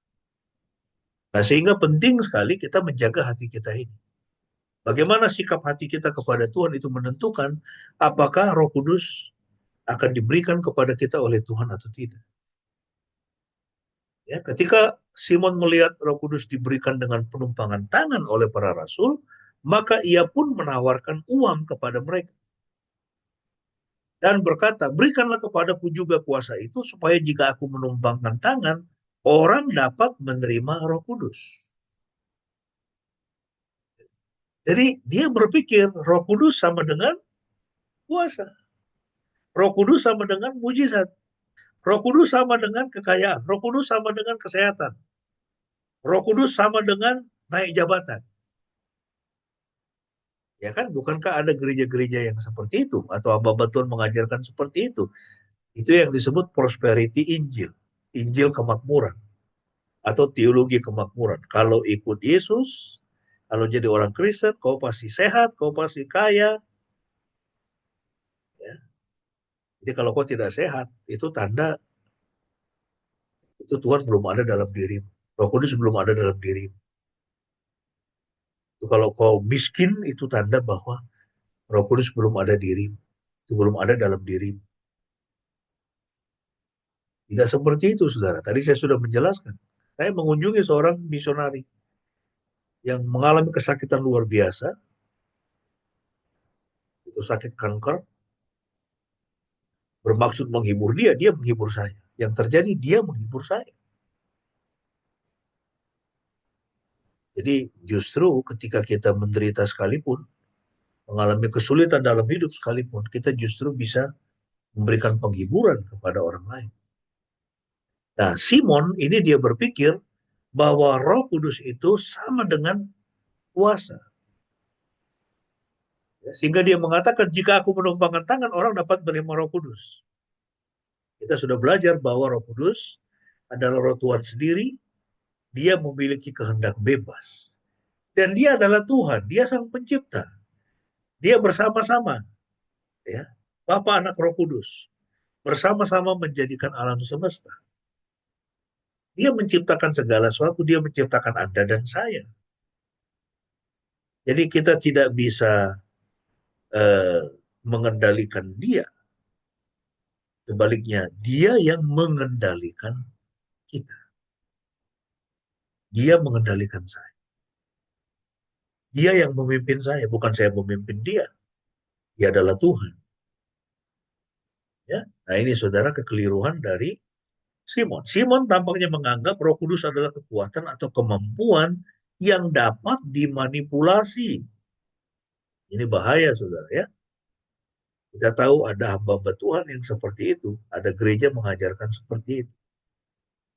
Nah, sehingga penting sekali kita menjaga hati kita ini. Bagaimana sikap hati kita kepada Tuhan itu menentukan apakah Roh Kudus akan diberikan kepada kita oleh Tuhan atau tidak. Ya, ketika Simon melihat Roh Kudus diberikan dengan penumpangan tangan oleh para rasul, maka ia pun menawarkan uang kepada mereka dan berkata, "Berikanlah kepadaku juga kuasa itu, supaya jika aku menumpangkan tangan, orang dapat menerima Roh Kudus." Jadi dia berpikir Roh Kudus sama dengan kuasa. Roh Kudus sama dengan mujizat. Roh Kudus sama dengan kekayaan. Roh Kudus sama dengan kesehatan. Roh Kudus sama dengan naik jabatan. Ya kan, bukankah ada gereja-gereja yang seperti itu, atau hamba Tuhan mengajarkan seperti itu? Itu yang disebut prosperity Injil, Injil kemakmuran, atau teologi kemakmuran. Kalau ikut Yesus, kalau jadi orang Kristen, kau pasti sehat, kau pasti kaya. Ya. Jadi kalau kau tidak sehat, itu tanda itu Tuhan belum ada dalam dirimu. Roh Kudus belum ada dalam dirimu. Itu kalau kau miskin, itu tanda bahwa Roh Kudus belum ada dirimu. Itu belum ada dalam dirimu. Tidak seperti itu, saudara. Tadi saya sudah menjelaskan. Saya mengunjungi seorang misionari yang mengalami kesakitan luar biasa, itu sakit kanker, bermaksud menghibur dia, dia menghibur saya. Yang terjadi, dia menghibur saya. Jadi justru ketika kita menderita sekalipun, mengalami kesulitan dalam hidup sekalipun, kita justru bisa memberikan penghiburan kepada orang lain. Nah, Simon ini dia berpikir bahwa Roh Kudus itu sama dengan kuasa. Ya, sehingga dia mengatakan, jika aku menumpangkan tangan, orang dapat menerima Roh Kudus. Kita sudah belajar bahwa Roh Kudus adalah Roh Tuhan sendiri, dia memiliki kehendak bebas. Dan dia adalah Tuhan, dia sang pencipta. Dia bersama-sama, ya, Bapa, Anak, Roh Kudus, bersama-sama menjadikan alam semesta. Dia menciptakan segala sesuatu, dia menciptakan Anda dan saya. Jadi kita tidak bisa eh, mengendalikan dia. Sebaliknya, dia yang mengendalikan kita. Dia mengendalikan saya. Dia yang memimpin saya, bukan saya memimpin dia. Dia adalah Tuhan. Ya, nah ini saudara kekeliruan dari Simon. Simon tampaknya menganggap Roh Kudus adalah kekuatan atau kemampuan yang dapat dimanipulasi. Ini bahaya, saudara ya. Kita tahu ada hamba-hamba Tuhan yang seperti itu. Ada gereja mengajarkan seperti itu.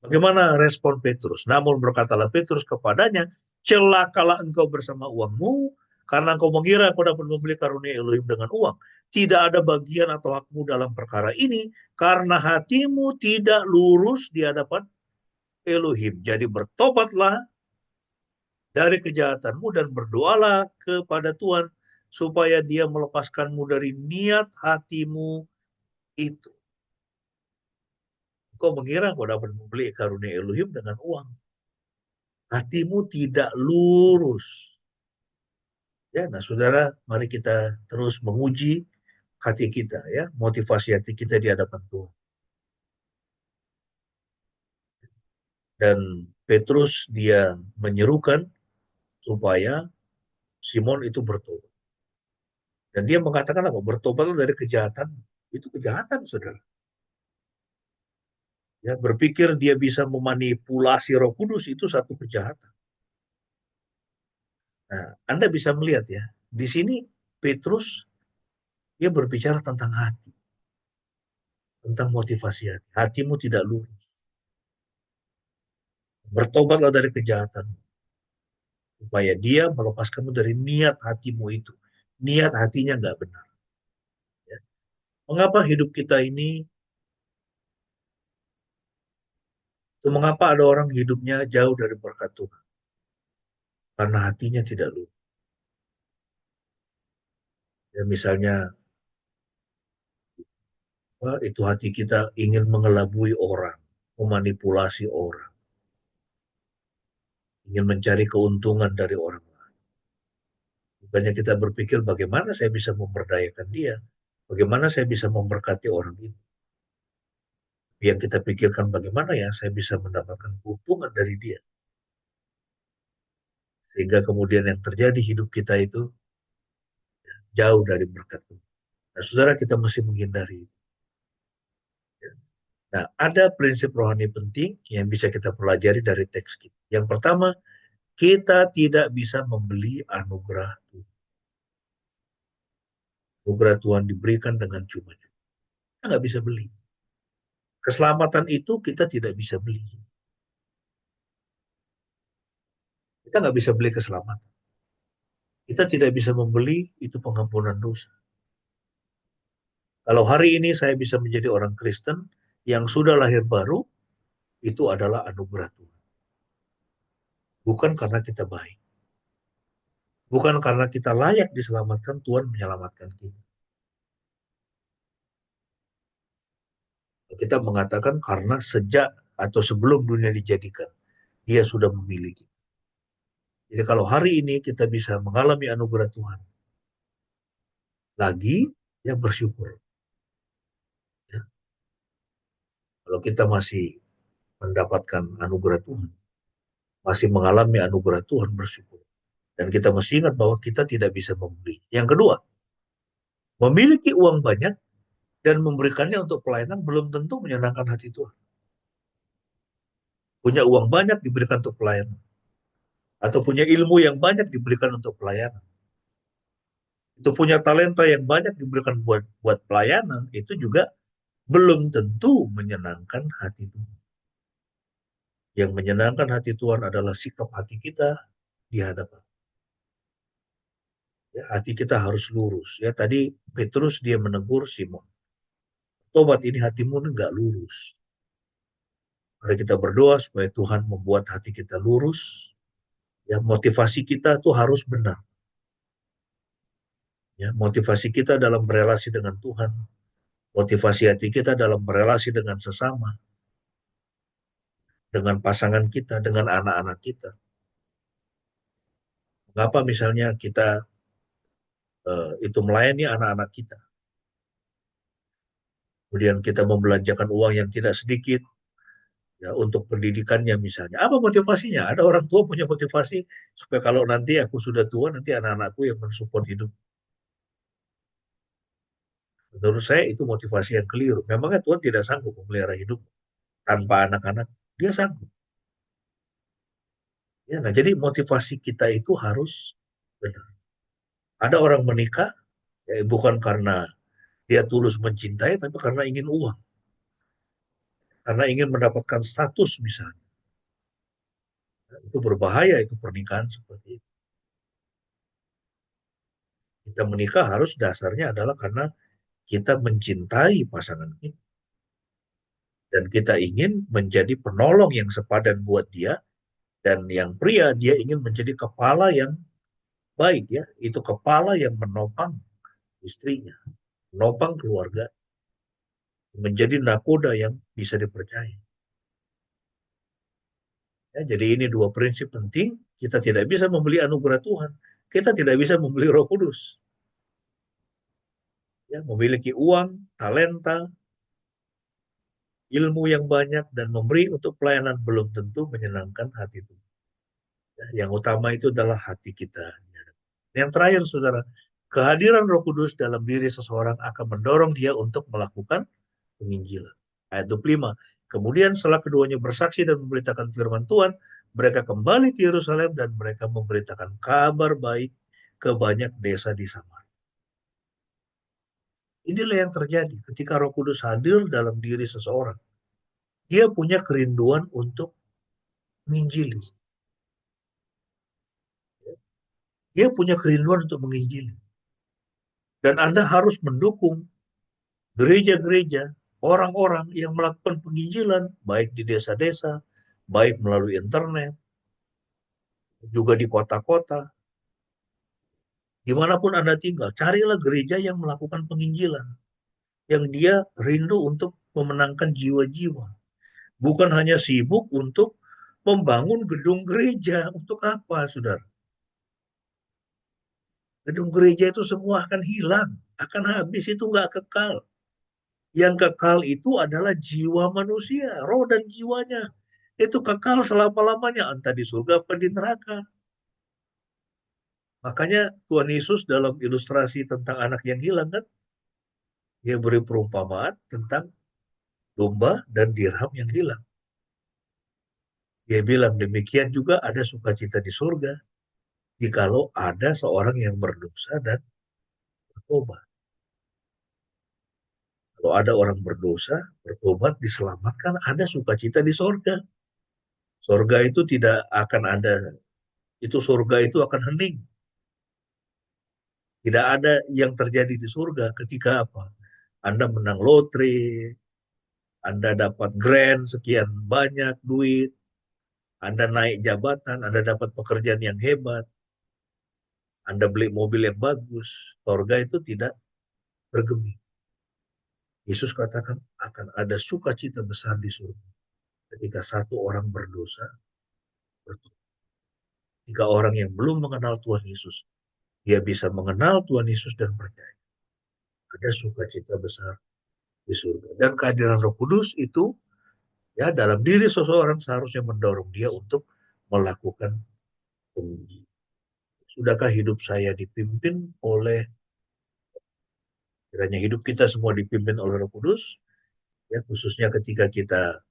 Bagaimana respon Petrus? Namun berkatalah Petrus kepadanya, celakalah engkau bersama uangmu, karena engkau mengira engkau dapat membeli karunia Elohim dengan uang. Tidak ada bagian atau hakmu dalam perkara ini, karena hatimu tidak lurus di hadapan Elohim. Jadi bertobatlah dari kejahatanmu dan berdoalah kepada Tuhan, supaya dia melepaskanmu dari niat hatimu itu. Kau mengira kau dapat membeli karunia Elohim dengan uang. Hatimu tidak lurus. Ya, nah saudara, mari kita terus menguji hati kita ya, motivasi hati kita di hadapan Tuhan. Dan Petrus dia menyerukan supaya Simon itu bertobat. Dan dia mengatakan apa? Bertobat dari kejahatan. Itu kejahatan, saudara. Ya, berpikir dia bisa memanipulasi Roh Kudus itu satu kejahatan. Nah, Anda bisa melihat ya, di sini Petrus dia berbicara tentang hati, tentang motivasi hati. Hatimu tidak lurus. Bertobatlah dari kejahatan, supaya dia melepaskanmu dari niat hatimu itu. Niat hatinya nggak benar. Ya. Mengapa hidup kita ini, mengapa ada orang hidupnya jauh dari berkat Tuhan? Karena hatinya tidak lurus. Ya, misalnya, itu hati kita ingin mengelabui orang, memanipulasi orang, ingin mencari keuntungan dari orang lain. Bukannya kita berpikir bagaimana saya bisa memberdayakan dia, bagaimana saya bisa memberkati orang itu. Yang kita pikirkan bagaimana ya saya bisa mendapatkan keuntungan dari dia. Sehingga kemudian yang terjadi hidup kita itu jauh dari berkat Tuhan. Nah, saudara kita mesti menghindari itu. Nah, ada prinsip rohani penting yang bisa kita pelajari dari teks kita. Yang pertama, kita tidak bisa membeli anugerah Tuhan. Anugerah Tuhan diberikan dengan cuma-cuma. Kita nggak bisa beli. Keselamatan itu kita tidak bisa beli. Kita nggak bisa beli keselamatan. Kita tidak bisa membeli itu pengampunan dosa. Kalau hari ini saya bisa menjadi orang Kristen yang sudah lahir baru, itu adalah anugerah Tuhan. Bukan karena kita baik. Bukan karena kita layak diselamatkan, Tuhan menyelamatkan kita. Kita mengatakan karena sejak atau sebelum dunia dijadikan, dia sudah memiliki. Jadi kalau hari ini kita bisa mengalami anugerah Tuhan, lagi ya bersyukur. Ya. Kalau kita masih mendapatkan anugerah Tuhan, masih mengalami anugerah Tuhan, bersyukur. Dan kita mesti ingat bahwa kita tidak bisa membeli. Yang kedua, memiliki uang banyak dan memberikannya untuk pelayanan belum tentu menyenangkan hati Tuhan. Punya uang banyak diberikan untuk pelayanan. Atau punya ilmu yang banyak diberikan untuk pelayanan. Itu punya talenta yang banyak diberikan buat pelayanan, itu juga belum tentu menyenangkan hati Tuhan. Yang menyenangkan hati Tuhan adalah sikap hati kita di hadapan. Ya, hati kita harus lurus. Ya, tadi Petrus dia menegur Simon. Tobat ini hatimu nggak lurus. Mari kita berdoa supaya Tuhan membuat hati kita lurus. Ya, motivasi kita tuh harus benar. Ya, motivasi kita dalam berelasi dengan Tuhan, motivasi hati kita dalam berelasi dengan sesama, dengan pasangan kita, dengan anak-anak kita. Mengapa misalnya kita itu melayani anak-anak kita, kemudian kita membelanjakan uang yang tidak sedikit ya untuk pendidikannya misalnya. Apa motivasinya? Ada orang tua punya motivasi supaya kalau nanti aku sudah tua, nanti anak-anakku yang mensupport hidup. Menurut saya itu motivasi yang keliru. Memangnya Tuhan tidak sanggup memelihara hidup tanpa anak-anak? Dia sanggup. Ya, nah jadi motivasi kita itu harus benar. Ada orang menikah ya, bukan karena dia tulus mencintai, tapi karena ingin uang, karena ingin mendapatkan status misalnya. Nah, itu berbahaya itu pernikahan seperti itu. Kita menikah harus dasarnya adalah karena kita mencintai pasangan kita dan kita ingin menjadi penolong yang sepadan buat dia, dan yang pria dia ingin menjadi kepala yang baik ya, itu kepala yang menopang istrinya, menopang keluarga, menjadi nakoda yang bisa dipercaya. Ya, jadi ini dua prinsip penting. Kita tidak bisa membeli anugerah Tuhan. Kita tidak bisa membeli Roh Kudus. Ya, memiliki uang, talenta, ilmu yang banyak dan memberi untuk pelayanan belum tentu menyenangkan hati Tuhan. Ya, yang utama itu adalah hati kita. Yang terakhir, saudara, kehadiran Roh Kudus dalam diri seseorang akan mendorong dia untuk melakukan penginjilan. Ayat 25. Kemudian setelah keduanya bersaksi dan memberitakan firman Tuhan, mereka kembali ke Yerusalem dan mereka memberitakan kabar baik ke banyak desa di Samaria. Inilah yang terjadi ketika Roh Kudus hadir dalam diri seseorang. Dia punya kerinduan untuk menginjili. Dia punya kerinduan untuk menginjili. Dan Anda harus mendukung gereja-gereja, orang-orang yang melakukan penginjilan, baik di desa-desa, baik melalui internet, juga di kota-kota, dimanapun Anda tinggal, carilah gereja yang melakukan penginjilan, yang dia rindu untuk memenangkan jiwa-jiwa. Bukan hanya sibuk untuk membangun gedung gereja. Untuk apa, saudara? Gedung gereja itu semua akan hilang, akan habis, itu nggak kekal. Yang kekal itu adalah jiwa manusia, roh dan jiwanya. Itu kekal selama-lamanya, entah di surga atau di neraka. Makanya Tuhan Yesus dalam ilustrasi tentang anak yang hilang kan, dia beri perumpamaan tentang domba dan dirham yang hilang. Dia bilang demikian juga ada sukacita di surga jikalau ada seorang yang berdosa dan bertobat. Kalau ada orang berdosa, bertobat, diselamatkan, ada sukacita di surga. Surga itu tidak akan ada, itu surga itu akan hening. Tidak ada yang terjadi di surga ketika apa? Anda menang lotre, Anda dapat grant sekian banyak duit, Anda naik jabatan, Anda dapat pekerjaan yang hebat, Anda beli mobil yang bagus. Surga itu tidak bergeming. Yesus katakan akan ada sukacita besar di surga ketika satu orang berdosa, tiga orang yang belum mengenal Tuhan Yesus, dia bisa mengenal Tuhan Yesus dan percaya. Ada sukacita besar di surga. Dan kehadiran Roh Kudus itu ya dalam diri seseorang seharusnya mendorong dia untuk melakukan penguji. Sudahkah hidup saya dipimpin oleh, kiranya hidup kita semua dipimpin oleh Roh Kudus, ya khususnya ketika kita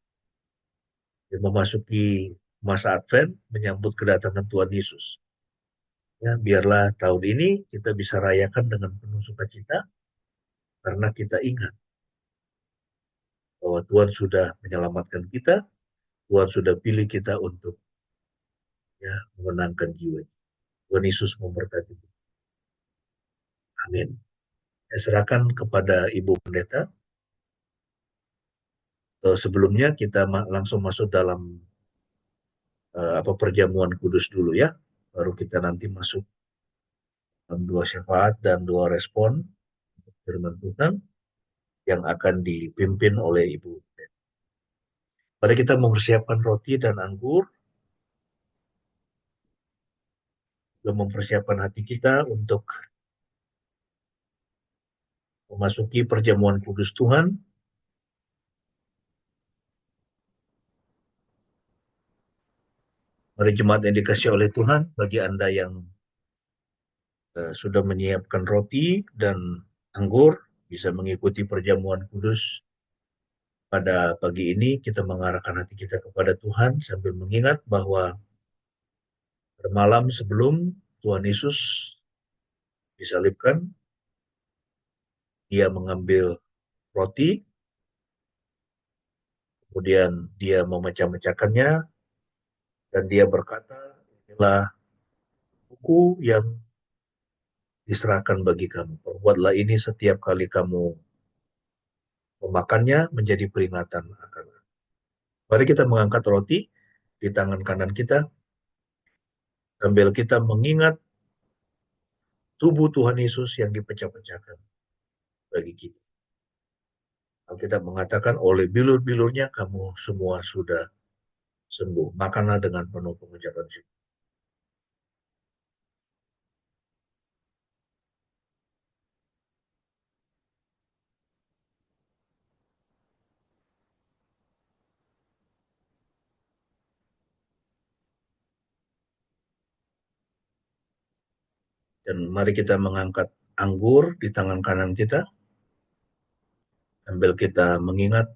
memasuki masa Advent menyambut kedatangan Tuhan Yesus. Ya, biarlah tahun ini kita bisa rayakan dengan penuh sukacita karena kita ingat bahwa Tuhan sudah menyelamatkan kita, Tuhan sudah pilih kita untuk ya memenangkan jiwa. Tuhan Yesus memberkati. Amin. Saya serahkan kepada Ibu Pendeta. Sebelumnya kita langsung masuk dalam perjamuan kudus dulu ya. Baru kita nanti masuk dalam dua syafaat dan dua respon firman Tuhan yang akan dipimpin oleh Ibu. Mari kita mempersiapkan roti dan anggur, dan mempersiapkan hati kita untuk memasuki perjamuan kudus Tuhan. Mari jemaat yang dikasih oleh Tuhan, bagi Anda yang sudah menyiapkan roti dan anggur, bisa mengikuti perjamuan kudus pada pagi ini. Kita mengarahkan hati kita kepada Tuhan sambil mengingat bahwa malam sebelum Tuhan Yesus disalibkan, dia mengambil roti, kemudian dia memecah-mecahkannya, dan dia berkata, inilah buku yang diserahkan bagi kamu. Perbuatlah ini setiap kali kamu memakannya menjadi peringatan akan. Mari kita mengangkat roti di tangan kanan kita, sambil kita mengingat tubuh Tuhan Yesus yang dipecah-pecahkan bagi kita. Alkitab mengatakan, oleh bilur-bilurnya kamu semua sudah sembuh. Makanlah dengan penuh pengucapan syukur. Dan mari kita mengangkat anggur di tangan kanan kita, sambil kita mengingat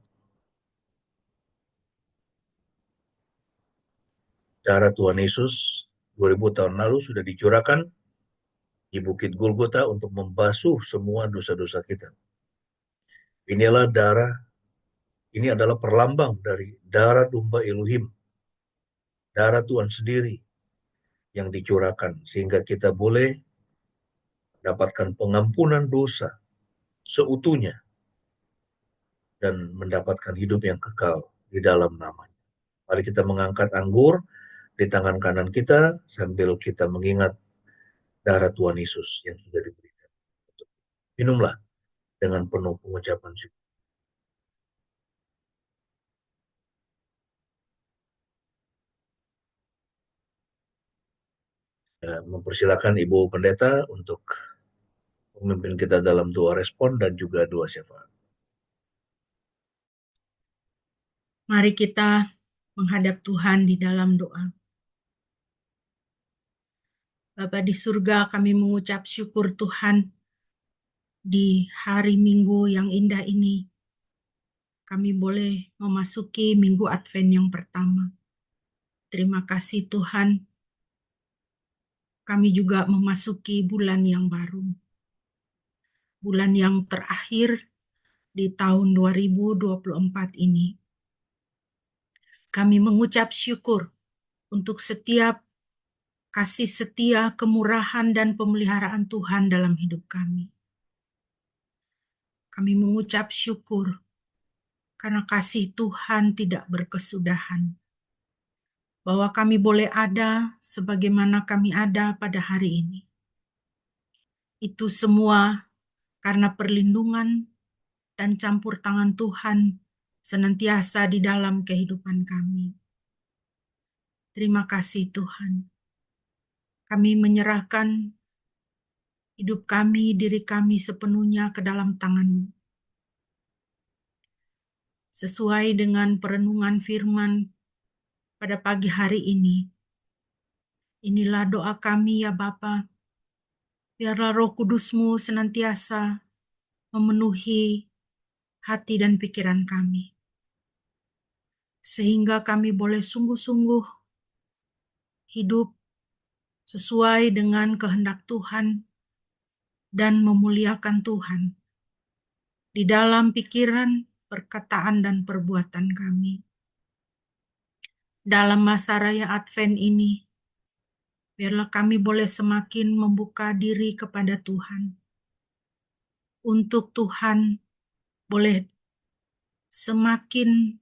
darah Tuhan Yesus 2000 tahun lalu sudah dicurahkan di Bukit Golgota untuk membasuh semua dosa-dosa kita. Inilah darah, ini adalah perlambang dari darah domba Elohim, darah Tuhan sendiri yang dicurahkan, sehingga kita boleh mendapatkan pengampunan dosa seutuhnya dan mendapatkan hidup yang kekal di dalam namanya. Mari kita mengangkat anggur di tangan kanan kita sambil kita mengingat darah Tuhan Yesus yang sudah diberikan. Minumlah dengan penuh pengucapan syukur. Mempersilakan Ibu Pendeta untuk memimpin kita dalam doa respon dan juga doa syafaat.
Mari kita menghadap Tuhan di dalam doa. Bapa di surga, kami mengucap syukur Tuhan di hari Minggu yang indah ini. Kami boleh memasuki Minggu Advent yang pertama. Terima kasih Tuhan, kami juga memasuki bulan yang baru. Bulan yang terakhir di tahun 2024 ini. Kami mengucap syukur untuk setiap kasih setia, kemurahan, dan pemeliharaan Tuhan dalam hidup kami. Kami mengucap syukur karena kasih Tuhan tidak berkesudahan. Bahwa kami boleh ada sebagaimana kami ada pada hari ini. Itu semua karena perlindungan dan campur tangan Tuhan senantiasa di dalam kehidupan kami. Terima kasih Tuhan. Kami menyerahkan hidup kami, diri kami sepenuhnya ke dalam tangan-Mu. Sesuai dengan perenungan firman pada pagi hari ini, inilah doa kami ya Bapa. Biarlah Roh Kudus-Mu senantiasa memenuhi hati dan pikiran kami, sehingga kami boleh sungguh-sungguh hidup sesuai dengan kehendak Tuhan dan memuliakan Tuhan di dalam pikiran, perkataan, dan perbuatan kami. Dalam masa raya Advent ini, biarlah kami boleh semakin membuka diri kepada Tuhan. Untuk Tuhan boleh semakin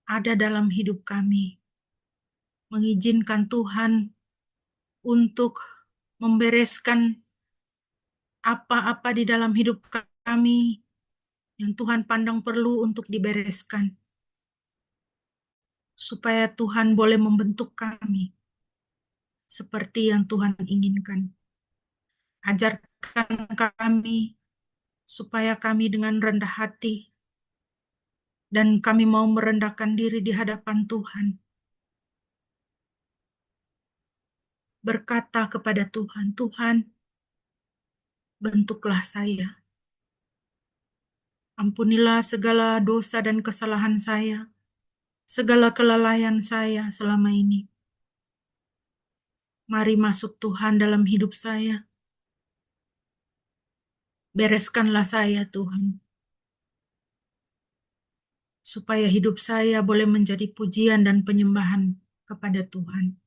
ada dalam hidup kami. Mengizinkan Tuhan untuk membereskan apa-apa di dalam hidup kami yang Tuhan pandang perlu untuk dibereskan. Supaya Tuhan boleh membentuk kami seperti yang Tuhan inginkan. Ajarkan kami supaya kami dengan rendah hati dan kami mau merendahkan diri di hadapan Tuhan. Berkata kepada Tuhan, Tuhan, bentuklah saya. Ampunilah segala dosa dan kesalahan saya, segala kelalaian saya selama ini. Mari masuk Tuhan dalam hidup saya. Bereskanlah saya, Tuhan, supaya hidup saya boleh menjadi pujian dan penyembahan kepada Tuhan.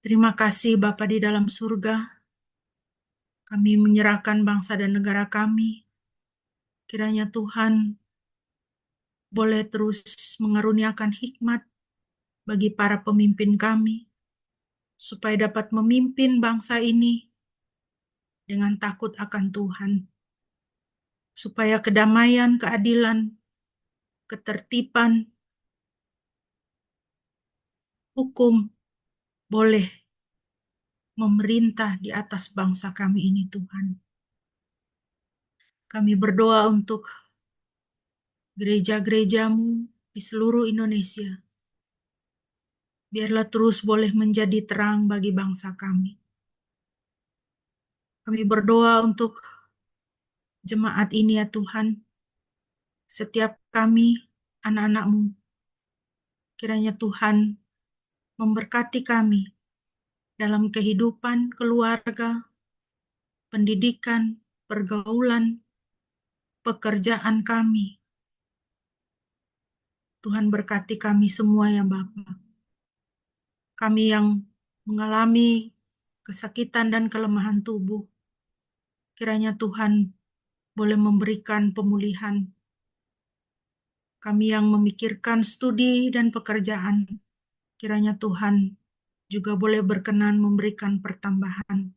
Terima kasih Bapa di dalam surga. Kami menyerahkan bangsa dan negara kami. Kiranya Tuhan boleh terus mengaruniakan hikmat bagi para pemimpin kami, supaya dapat memimpin bangsa ini dengan takut akan Tuhan, supaya kedamaian, keadilan, ketertiban, hukum boleh memerintah di atas bangsa kami ini, Tuhan. Kami berdoa untuk gereja-gereja-Mu di seluruh Indonesia. Biarlah terus boleh menjadi terang bagi bangsa kami. Kami berdoa untuk jemaat ini ya Tuhan. Setiap kami, anak-anak-Mu, kiranya Tuhan memberkati kami dalam kehidupan keluarga, pendidikan, pergaulan, pekerjaan kami. Tuhan berkati kami semua ya Bapa. Kami yang mengalami kesakitan dan kelemahan tubuh, kiranya Tuhan boleh memberikan pemulihan. Kami yang memikirkan studi dan pekerjaan, kiranya Tuhan juga boleh berkenan memberikan pertambahan.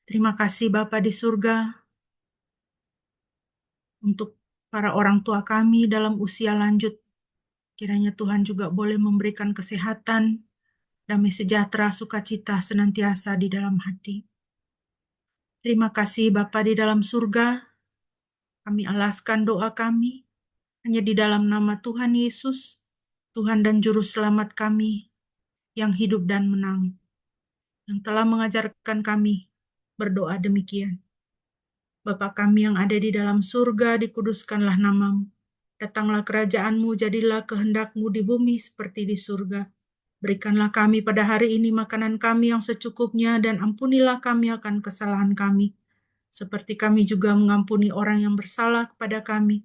Terima kasih Bapa di surga untuk para orang tua kami dalam usia lanjut. Kiranya Tuhan juga boleh memberikan kesehatan, damai sejahtera, sukacita senantiasa di dalam hati. Terima kasih Bapa di dalam surga. Kami alaskan doa kami hanya di dalam nama Tuhan Yesus, Tuhan dan Juru Selamat kami yang hidup dan menang, yang telah mengajarkan kami berdoa demikian. Bapa kami yang ada di dalam surga, dikuduskanlah nama-Mu. Datanglah kerajaan-Mu, jadilah kehendak-Mu di bumi seperti di surga. Berikanlah kami pada hari ini makanan kami yang secukupnya, dan ampunilah kami akan kesalahan kami, seperti kami juga mengampuni orang yang bersalah kepada kami.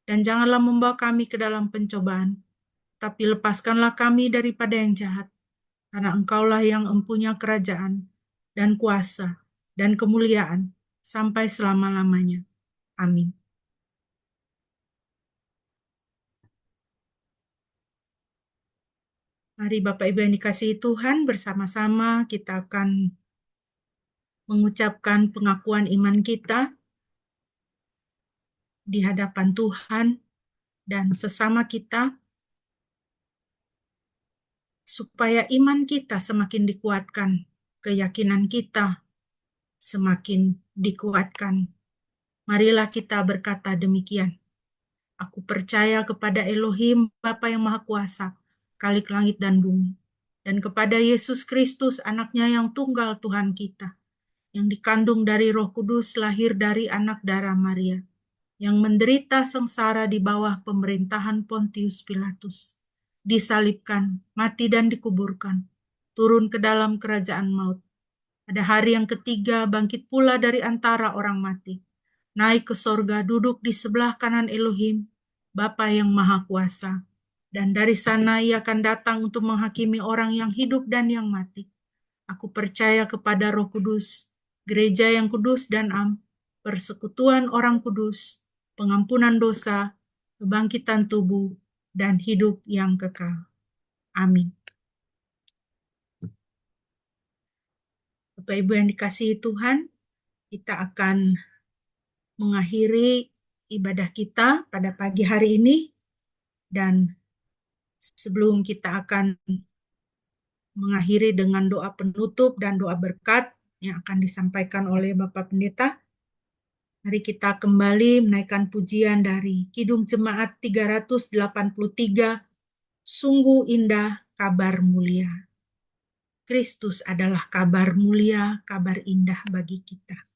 Dan janganlah membawa kami ke dalam pencobaan, tapi lepaskanlah kami daripada yang jahat. Karena Engkaulah yang empunya kerajaan, dan kuasa, dan kemuliaan, sampai selama-lamanya. Amin. Mari Bapak Ibu yang dikasihi Tuhan, bersama-sama kita akan mengucapkan pengakuan iman kita di hadapan Tuhan. dan sesama kita, supaya iman kita semakin dikuatkan, keyakinan kita semakin dikuatkan. Marilah kita berkata demikian. Aku percaya kepada Elohim, Bapa yang Maha Kuasa, Khalik langit dan bumi, dan kepada Yesus Kristus, anaknya yang tunggal Tuhan kita, yang dikandung dari Roh Kudus, lahir dari anak darah Maria, yang menderita sengsara di bawah pemerintahan Pontius Pilatus, disalibkan, mati dan dikuburkan, turun ke dalam kerajaan maut. Pada hari yang ketiga bangkit pula dari antara orang mati, naik ke sorga, duduk di sebelah kanan Elohim, Bapa yang Maha Kuasa. Dan dari sana ia akan datang untuk menghakimi orang yang hidup dan yang mati. Aku percaya kepada Roh Kudus, gereja yang kudus dan am, persekutuan orang kudus, pengampunan dosa, kebangkitan tubuh, dan hidup yang kekal. Amin. Bapak Ibu yang dikasihi Tuhan, kita akan mengakhiri ibadah kita pada pagi hari ini, dan sebelum kita akan mengakhiri dengan doa penutup dan doa berkat yang akan disampaikan oleh Bapak Pendeta, mari kita kembali menaikkan pujian dari Kidung Jemaat 383, Sungguh Indah Kabar Mulia. Kristus adalah kabar mulia, kabar indah bagi kita.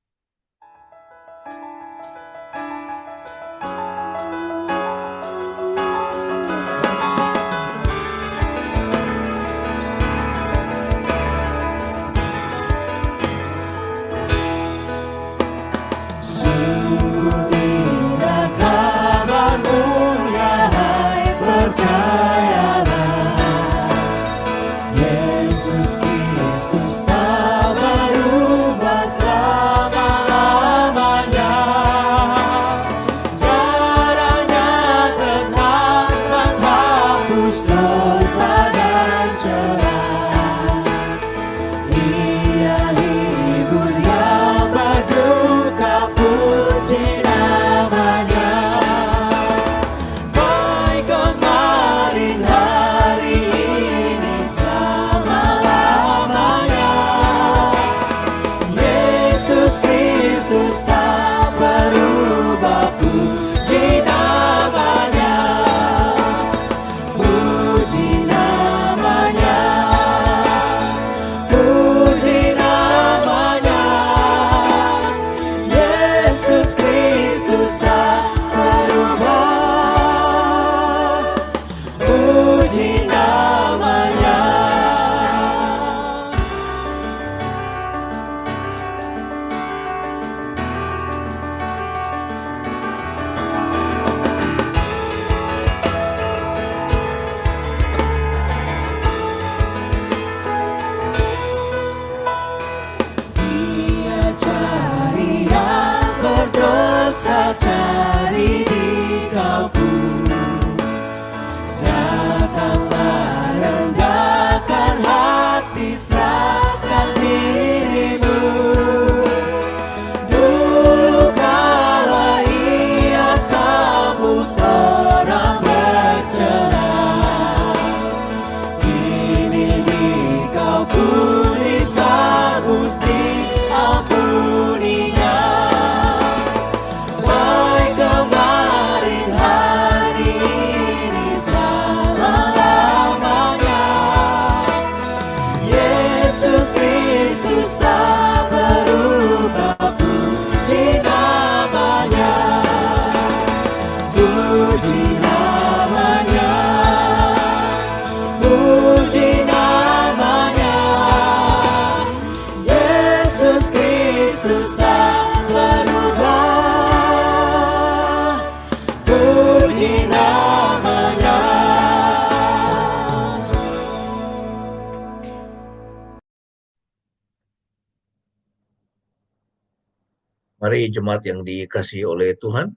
Mari jemaat yang dikasihi oleh Tuhan,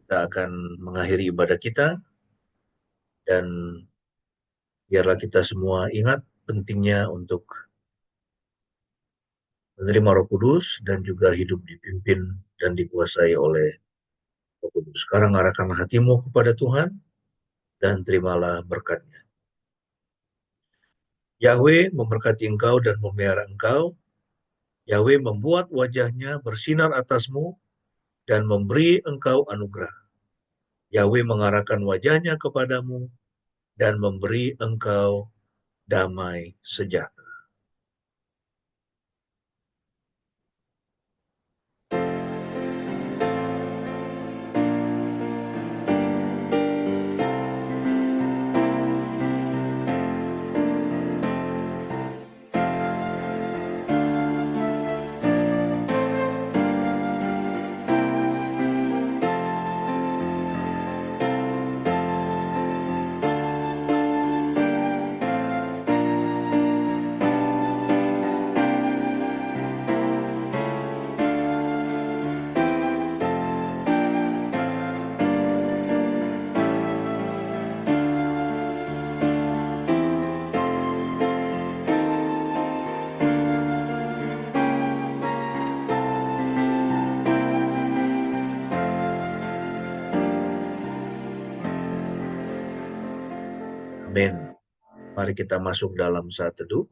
kita akan mengakhiri ibadah kita, dan biarlah kita semua ingat pentingnya untuk menerima Roh Kudus dan juga hidup dipimpin dan dikuasai oleh Roh Kudus. Sekarang arahkanlah hatimu kepada Tuhan dan terimalah berkat-Nya. Yahweh memberkati engkau dan memelihara engkau. Yahweh membuat wajah-Nya bersinar atasmu dan memberi engkau anugerah. Yahweh mengarahkan wajah-Nya kepadamu dan memberi engkau damai sejahtera. Amin. Mari kita masuk dalam saat teduh.